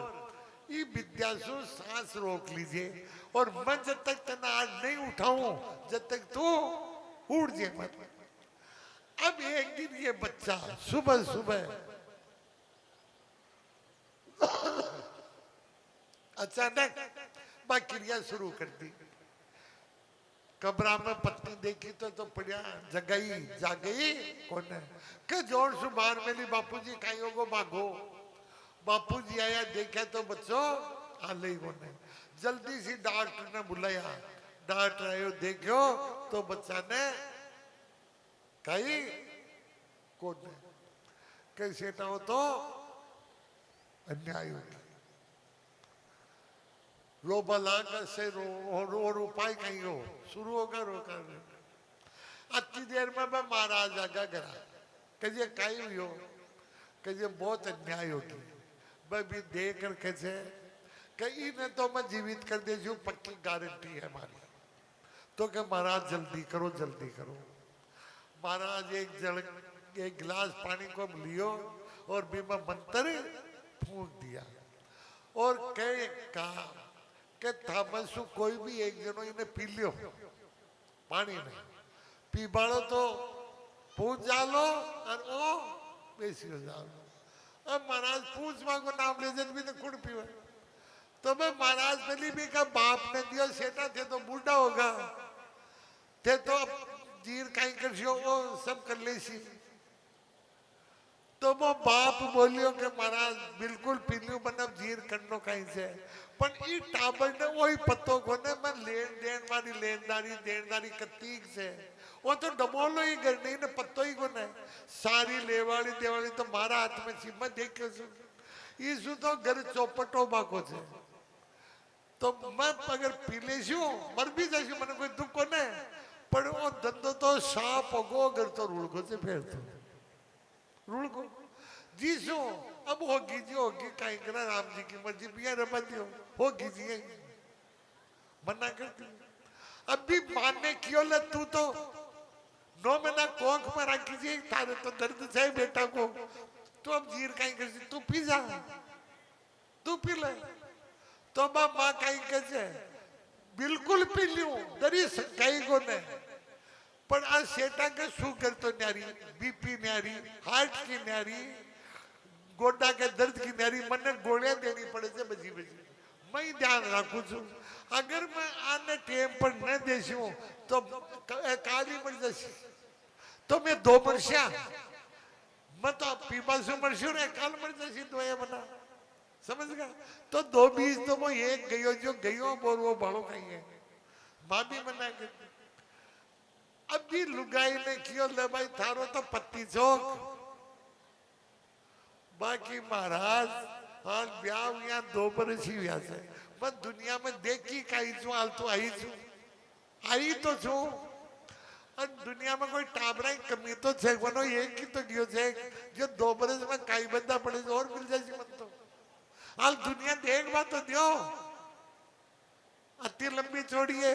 ये विद्या से सांस रोक लीजिए और मैं जब तक तना आज नहीं उठाऊं जब तक तू उड़ जाए मत। अब एक दिन ये बच्चा सुबह सुबह अचानक क्रिया शुरू कर दी। कमरा में पत्नी देखी तो पड़िया जगई जागई कौन है के जोर से बाहर मिली बापूजी कहीं को भागो। बापूजी आया देखा तो बच्चों हाल ही कौन है। जल्दी सी डॉक्टर ने बुलाया डॉक्टर आयो देखो तो बच्चा ने कही कौन है कैसे हो तो अन्याय होगी रो बलांग से और उपाय कहीं हो शुरू होगा रोका अच्छी देर में मैं महाराज आगा करा कहिए कहीं हुई हो कहिए बहुत अन्याय होगी मैं भी देख कर कैसे कहीं ने तो मैं जीवित कर दे जो पक्की गारंटी है हमारी। तो क्या महाराज जल्दी करो जल्दी करो। महाराज एक गिलास पानी को लियो और बीमा मंत्र फूंक दिया और कहा कि थामसु कोई भी एक जनो इन्हें पी लियो पानी नहीं पी बाड़ो तो पूछ जालो और ओ बेसी हो जालो। अब महाराज पूछ मांगो नाम ले जन भी तो कुड़ पीवे। तो मैं महाराज पहली भी का बाप ने दियो सेटा थे तो बूढ़ा होगा थे तो जीर कहीं कर वो सब कर ले सी। तो वो बाप बोलियो कि महाराज बिल्कुल पीलियो मतलब जीर करनो कहीं से पर ई टाबर ने वही पत्तों को ने मैं लेनदारी कतीक से वो तो डबोलो ही कर नहीं ने पत्तो ही को ने सारी लेवाड़ी देवाड़ी तो मारा हाथ में छी मैं देख के ईसु तो घर चौपटो बाको छे। तो मैं अगर पीले छू मर भी जाशू मैंने कोई दुख को ने पर वो धंधो तो साफ होगो अगर तो रूल को से फेर तो रूल को जीसो अब होगी जी होगी कहीं करा राम जी की मर्जी पिया रबा दियो होगी जी मना करती अब भी मानने क्यों ले तू तो 9 महीना कोंख में रखी जी तारे तो दर्द से बेटा को तू अब जीर कहीं कर तू पी जा तू पी ले तो माँ कहीं कैसे बिल्कुल पी लियो दरी कहीं को ने पर आज सेटा के शुगर तो न्यारी बीपी न्यारी हार्ट की न्यारी गोडा के दर्द की न्यारी मने गोलियां देनी पड़े से बजी बजी मैं ध्यान रखू छू। अगर मैं आने टेम पर न देशू तो काली मर जैसी तो मैं 2 वर्षा मैं तो पीपा से मरशू रे काल मर जैसी दवाया बना समझ गया। तो 2 बीज तो वो एक गयो जो गयो बोर वो बाड़ो कहीं है माँ भी मना करती। अब भी लुगाई ने कियो ले भाई थारो तो पत्ती चौक बाकी महाराज हाल ब्याह यहाँ 2 बरस ही हुआ से मैं दुनिया में देखी कहीं छू हाल तो आई तो छू और दुनिया में कोई टाबरा की कमी तो छे बनो एक ही तो गियो छे जो 2 बरस में कई बंदा पड़े और मिल जाए मन तो हाल दुनिया देख बात तो दियो अति लंबी छोड़िए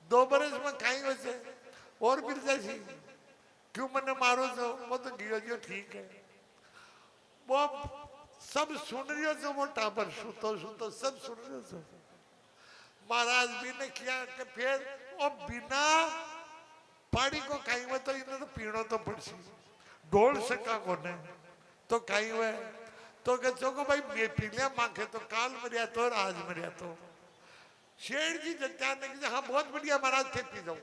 2 बरस में कहीं वैसे और मिल जाए क्यों मैंने मारो जो वो तो गियो जो ठीक है वो सब सुन रही हो जो वो टाबर सुतो सब सुन रही हो। महाराज भी ने किया कि फिर वो बिना पानी को कहीं हुए तो इन्हें तो पीनो तो पड़सी ढोल सका को ने तो कहीं हुए तो कहते को भाई मैं पी लिया मांगे तो काल मरिया तो और आज मरिया तो शेर जी जत्यान ने कहा हाँ बहुत बढ़िया महाराज थे पी जाओ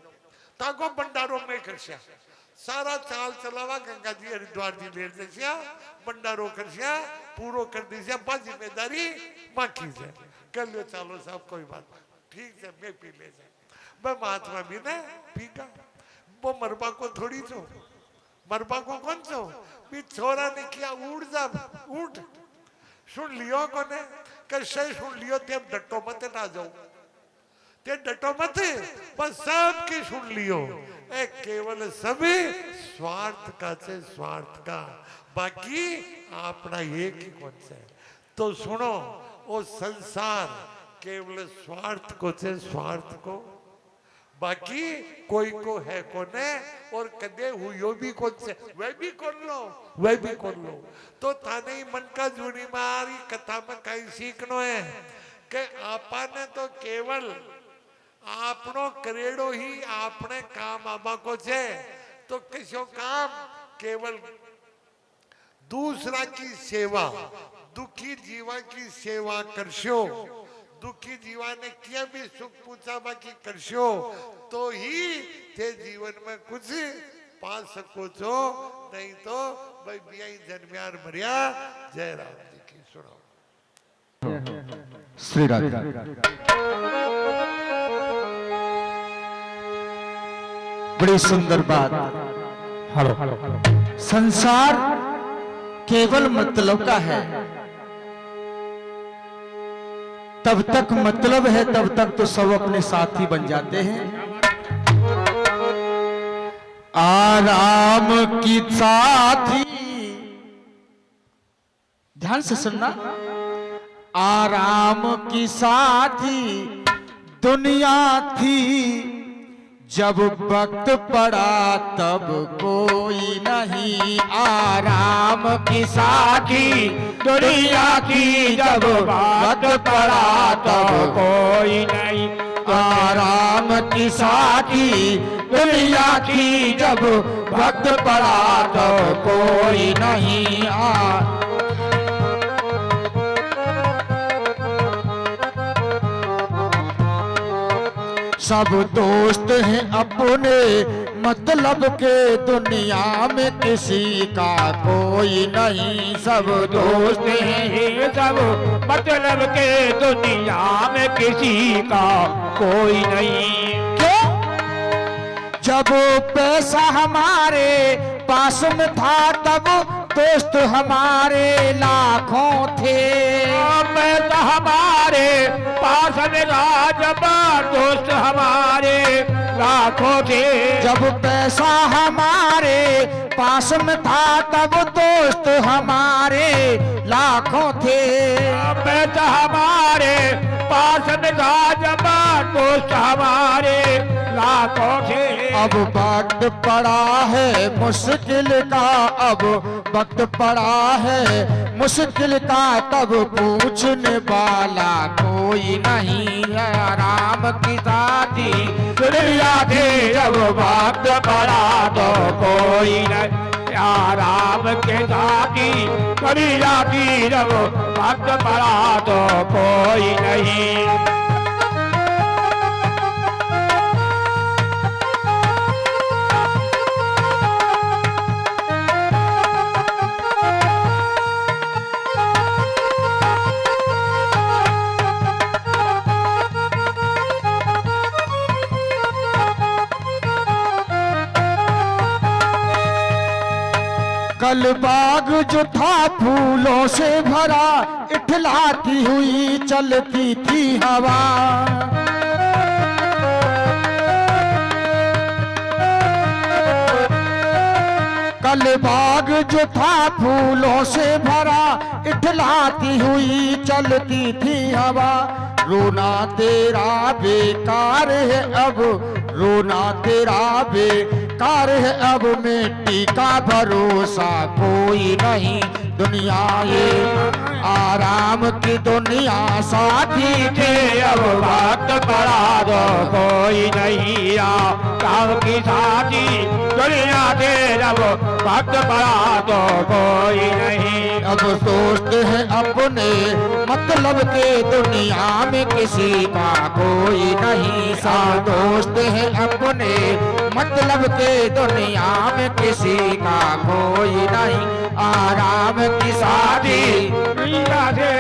ताको भंडारों में करसिया सारा चाल चलावा गंगा जी हरिद्वार जी ले जैसिया भंडारों करसिया पूरो कर दीजिए बस जिम्मेदारी बाकी से कर लो चालो साहब कोई बात ठीक है मैं पी ले जाए मैं महात्मा भी ने पीगा वो मरबा को थोड़ी छो मरबा को कौन छो भी छोरा ने किया उड़ जा उठ सुन लियो को ने कैसे सुन लियो ते डटो मत ना जाओ ते डटो मत बस सब की सुन लियो एक केवल सभी स्वार्थ का से स्वार्थ का बाकी अपना एक ही कौन से तो सुनो वो संसार केवल स्वार्थ को से स्वार्थ को बाकी कोई को है कोने और कदे हुयो भी कौन से वह भी कर लो तो थाने ही मन का जुड़ी मारी कथा में कहीं सीखनो है कि आपा ने तो केवल आपनो करेड़ो ही आपने काम आबा को छे तो किसो काम केवल दूसरा की सेवा दुखी जीवा की सेवा करशो दुखी जीवा ने किया भी सुख पूछा बाकी करशो तो ही थे जीवन में कुछ पा सको छो नहीं तो भाई बिया जन्म्यार मरिया। जय राम जी की सुनाओ श्री राधे। बड़ी सुंदर बात। हेलो संसार केवल मतलब का है तब तक मतलब है तब तक तो सब अपने साथी बन जाते हैं। आराम की साथी ध्यान से सुनना आराम की साथी दुनिया थी, जब वक्त पड़ा तब कोई नहीं। आराम की साथी दुनिया थी, जब वक्त पड़ा तब कोई नहीं। आराम की साथी दुनिया थी, जब वक्त पड़ा तब कोई नहीं। सब दोस्त हैं अपने मतलब के, दुनिया में किसी का कोई नहीं। सब दोस्त हैं सब मतलब के, दुनिया में किसी का कोई नहीं। क्यों? जब पैसा हमारे पास में था, तब दोस्त हमारे लाखों थे। पैसा हमारे पास में था, जब दोस्त हमारे लाखों थे। जब पैसा हमारे पास में था, तब दोस्त हमारे लाखों थे। पैसा हमारे पास में था, जब दोस्त हमारे लाखों थे। अब वक्त पड़ा है मुश्किल का, अब वक्त पड़ा है मुश्किल का, तब पूछने वाला कोई नहीं है। आराम की साथी दुनिया थी, जब वक्त पड़ा तो कोई नहीं। आराम के साथी दुनिया थी, जब वक्त पड़ा तो कोई नहीं। कल बाग जो था फूलों से भरा, इठलाती हुई चलती थी हवा। कल बाग जो था फूलों से भरा, इठलाती हुई चलती थी हवा। रोना तेरा बेकार है अब, रोना तेरा बेकार है अब, मिट्टी का भरोसा कोई नहीं। दुनिया ये आराम की दुनिया साथी थे, अब वक्त पड़ा तो कोई नहीं। आराम की साथी दुनिया थे, जब वक्त पड़ा तो कोई नहीं। अब दोस्त हैं अपने मतलब के, दुनिया में किसी का कोई नहीं। सा दोस्त हैं अपने मतलब के, दुनिया में किसी का कोई नहीं। आराम की साथी दुनिया थे,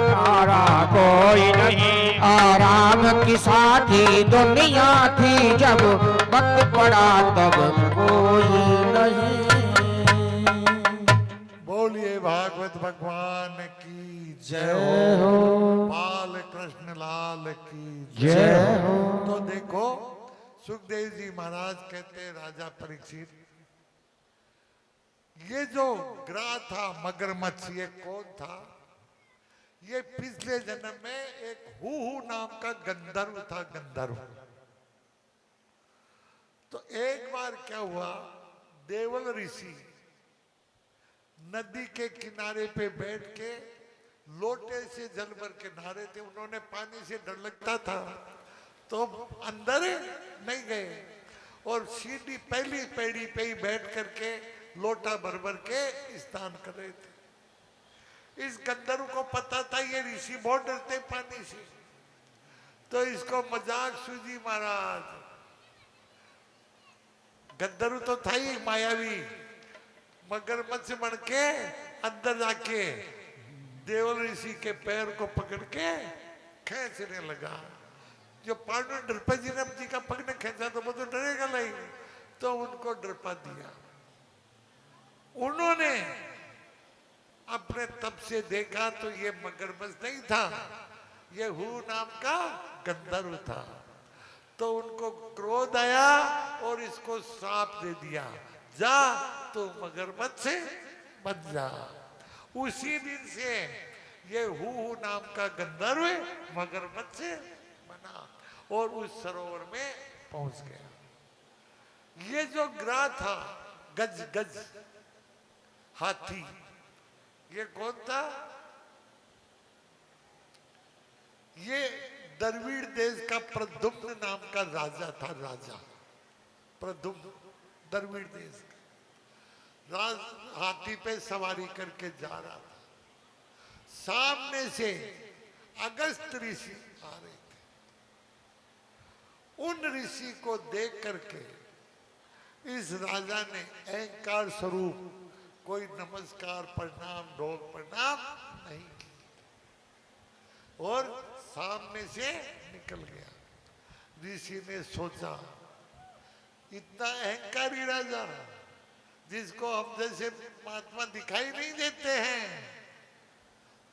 सारा कोई नहीं। आराम की साथी दुनिया थी, जब वक्त पड़ा तब कोई नहीं। बोलिए भागवत भगवान की जय हो। बाल कृष्ण लाल की जय हो। तो देखो सुखदेव जी महाराज कहते राजा परीक्षित, ये जो ग्रह था मगरमच्छ, ये कौन था? ये पिछले जन्म में एक हू नाम का गंधर्व था, गंधर्व। तो एक बार क्या हुआ, देवल ऋषि नदी के किनारे पे बैठ के लोटे से जल भर के नहा रहे थे। उन्होंने पानी से डर लगता था तो अंदर नहीं गए और सीधी पहली पैड़ी पे ही बैठ करके लोटा भर भर के स्नान कर रहे थे। इस गंधर्व को पता था ये ऋषि बहुत डरते पानी से, तो इसको मजाक सूझी महाराज। गंधर्व तो था ही मायावी, मगरमच्छ बन के अंदर जाके देवल ऋषि के पैर को पकड़ के खींचने लगा। जो पांडु डरपा जी ने जी का पकड़ने खींचा तो वो तो डरेगा नहीं, तो उनको डरपा दिया। उन्होंने अपने तब से देखा तो ये मगरमच्छ नहीं था, ये हू नाम का गंधर्व था। तो उनको क्रोध आया और इसको श्राप दे दिया, जा तो मगरमच्छ से बन जा। उसी दिन से ये हु नाम का गंधर्व मगरमच्छ से बना और उस सरोवर में पहुंच गया। ये जो ग्रह था गज गज हाथी, ये कौन था? ये द्रविड़ देश का प्रद्युम्न नाम का राजा था। राजा प्रद्युम्न द्रविड़ देश का राज हाथी पे सवारी करके जा रहा था। सामने से अगस्त ऋषि आ रहे थे। उन ऋषि को देख करके इस राजा ने अहंकार स्वरूप कोई नमस्कार प्रणाम ढोक प्रणाम नहीं की और सामने से निकल गया। ऋषि ने सोचा इतना अहंकारी राजा जिसको हम जैसे महात्मा दिखाई नहीं देते हैं,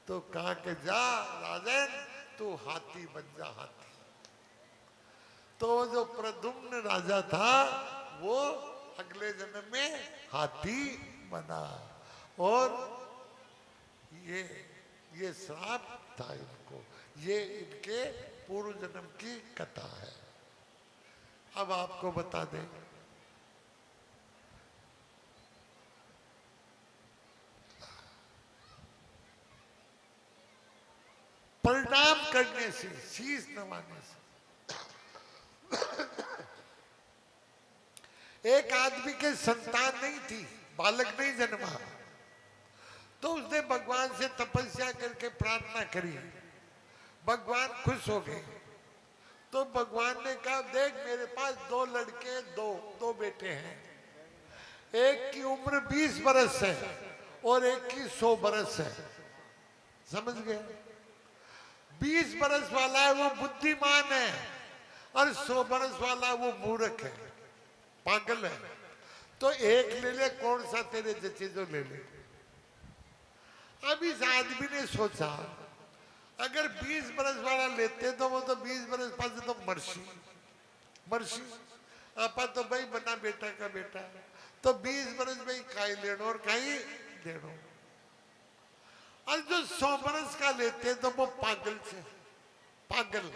तो कहा कि जा राजन तू हाथी बन जा हाथी। तो जो प्रद्युम्न राजा था वो अगले जन्म में हाथी बना और ये श्राप था इनको। ये इनके पूर्व जन्म की कथा है। अब आपको बता दें प्रणाम करने से, शीश नवाने से एक आदमी के संतान नहीं थी, बालक नहीं जन्मा, तो उसने भगवान से तपस्या करके प्रार्थना करी। भगवान खुश हो गए। तो भगवान ने कहा देख मेरे पास दो लड़के दो बेटे हैं। एक की उम्र 20 बरस है और एक की 100 बरस है। समझ गए? 20 बरस वाला है वो बुद्धिमान है और 100 बरस वाला वो मूर्ख है, पागल है। तो एक ले ले, कौन सा तेरे जच्चे जो ले ले। अब इस आदमी ने सोचा अगर 20 बरस वाला लेते तो वो तो 20 बरस पास तो मर्सी आपा तो भाई बना बेटा का बेटा, तो 20 बरस में काई लेनो और काई देनो। और जो 100 बरस का लेते तो वो पागल से पागल।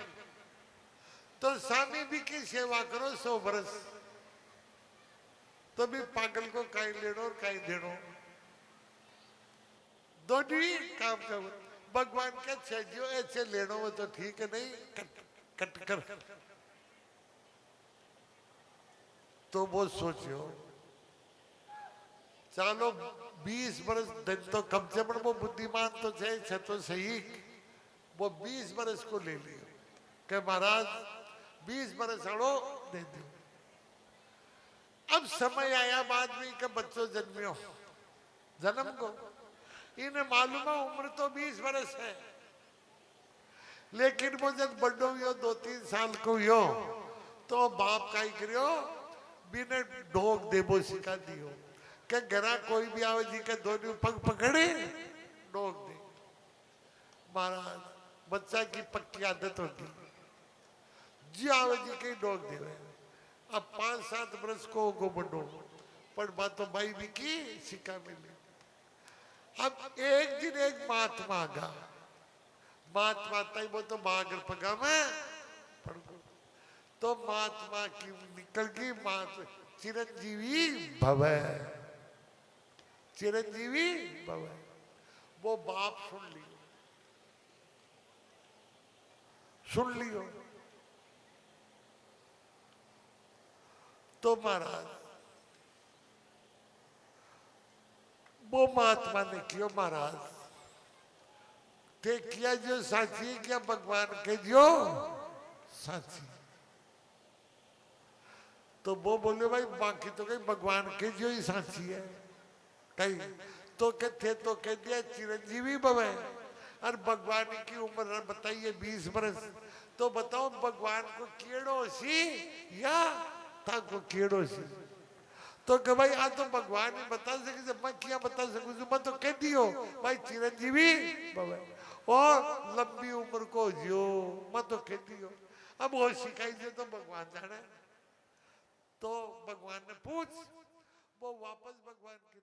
तो स्वामी भी की सेवा करो 100 बरस, तो भी पागल को काई लेनो और काई देनो, दोनों ही काम करो। भगवान का जो ऐसे लेनो वो तो ठीक है, नहीं कट कर। तो वो सोचो चलो 20 बरस दिन तो कम से कम वो बुद्धिमान तो है तो सही, वो 20 बरस को ले लियो कि महाराज 20 बरस अड़ो दे दो। अब समय आया बाद में का बच्चों जन्मियो जन्म को, इन्हें मालूम है उम्र तो 20 बरस है, लेकिन वो जब बड़ो हुई 2-3 साल को हुई तो बाप का ही करियो बिना ढोक देबो सिखा दियो कि घरा कोई भी आवे जी के दोनों पग पकड़े ढोक दे। महाराज बच्चा की पक्की आदत होती जी आवे जी के ढोक देवे। अब 5-7 बरस को बड़ो पर बात तो भाई भी की सिक्का मिले। अब एक दिन एक महात्मा आगा, महात्मा तय वो तो बागर पगा में पड़ गो। तो महात्मा की निकल गई मात चिरंजीवी भवे, चिरंजीवी भवे। वो बाप सुन लियो। तो महाराज वो महात्मा ने किया महाराज ते किया जो साची क्या भगवान के जो साची। तो वो बोले भाई बाकी तो कहीं भगवान के जो ही साची है कहीं तो कहते तो कह दिया चिरंजीवी भवे। और भगवान की उम्र बताइए 20 बरस, तो बताओ भगवान को केड़ो सी या था को केड़ो सी। तो कि भाई आ तो भगवान ही बता सके, जब मैं क्या बता सकूं मैं तो कह दियो भाई चिरंजीवी भवे और लंबी उम्र को जियो, मैं तो कह दियो। अब वो सिखाई दे तो भगवान जाने। तो भगवान ने पूछ, वो वापस भगवान की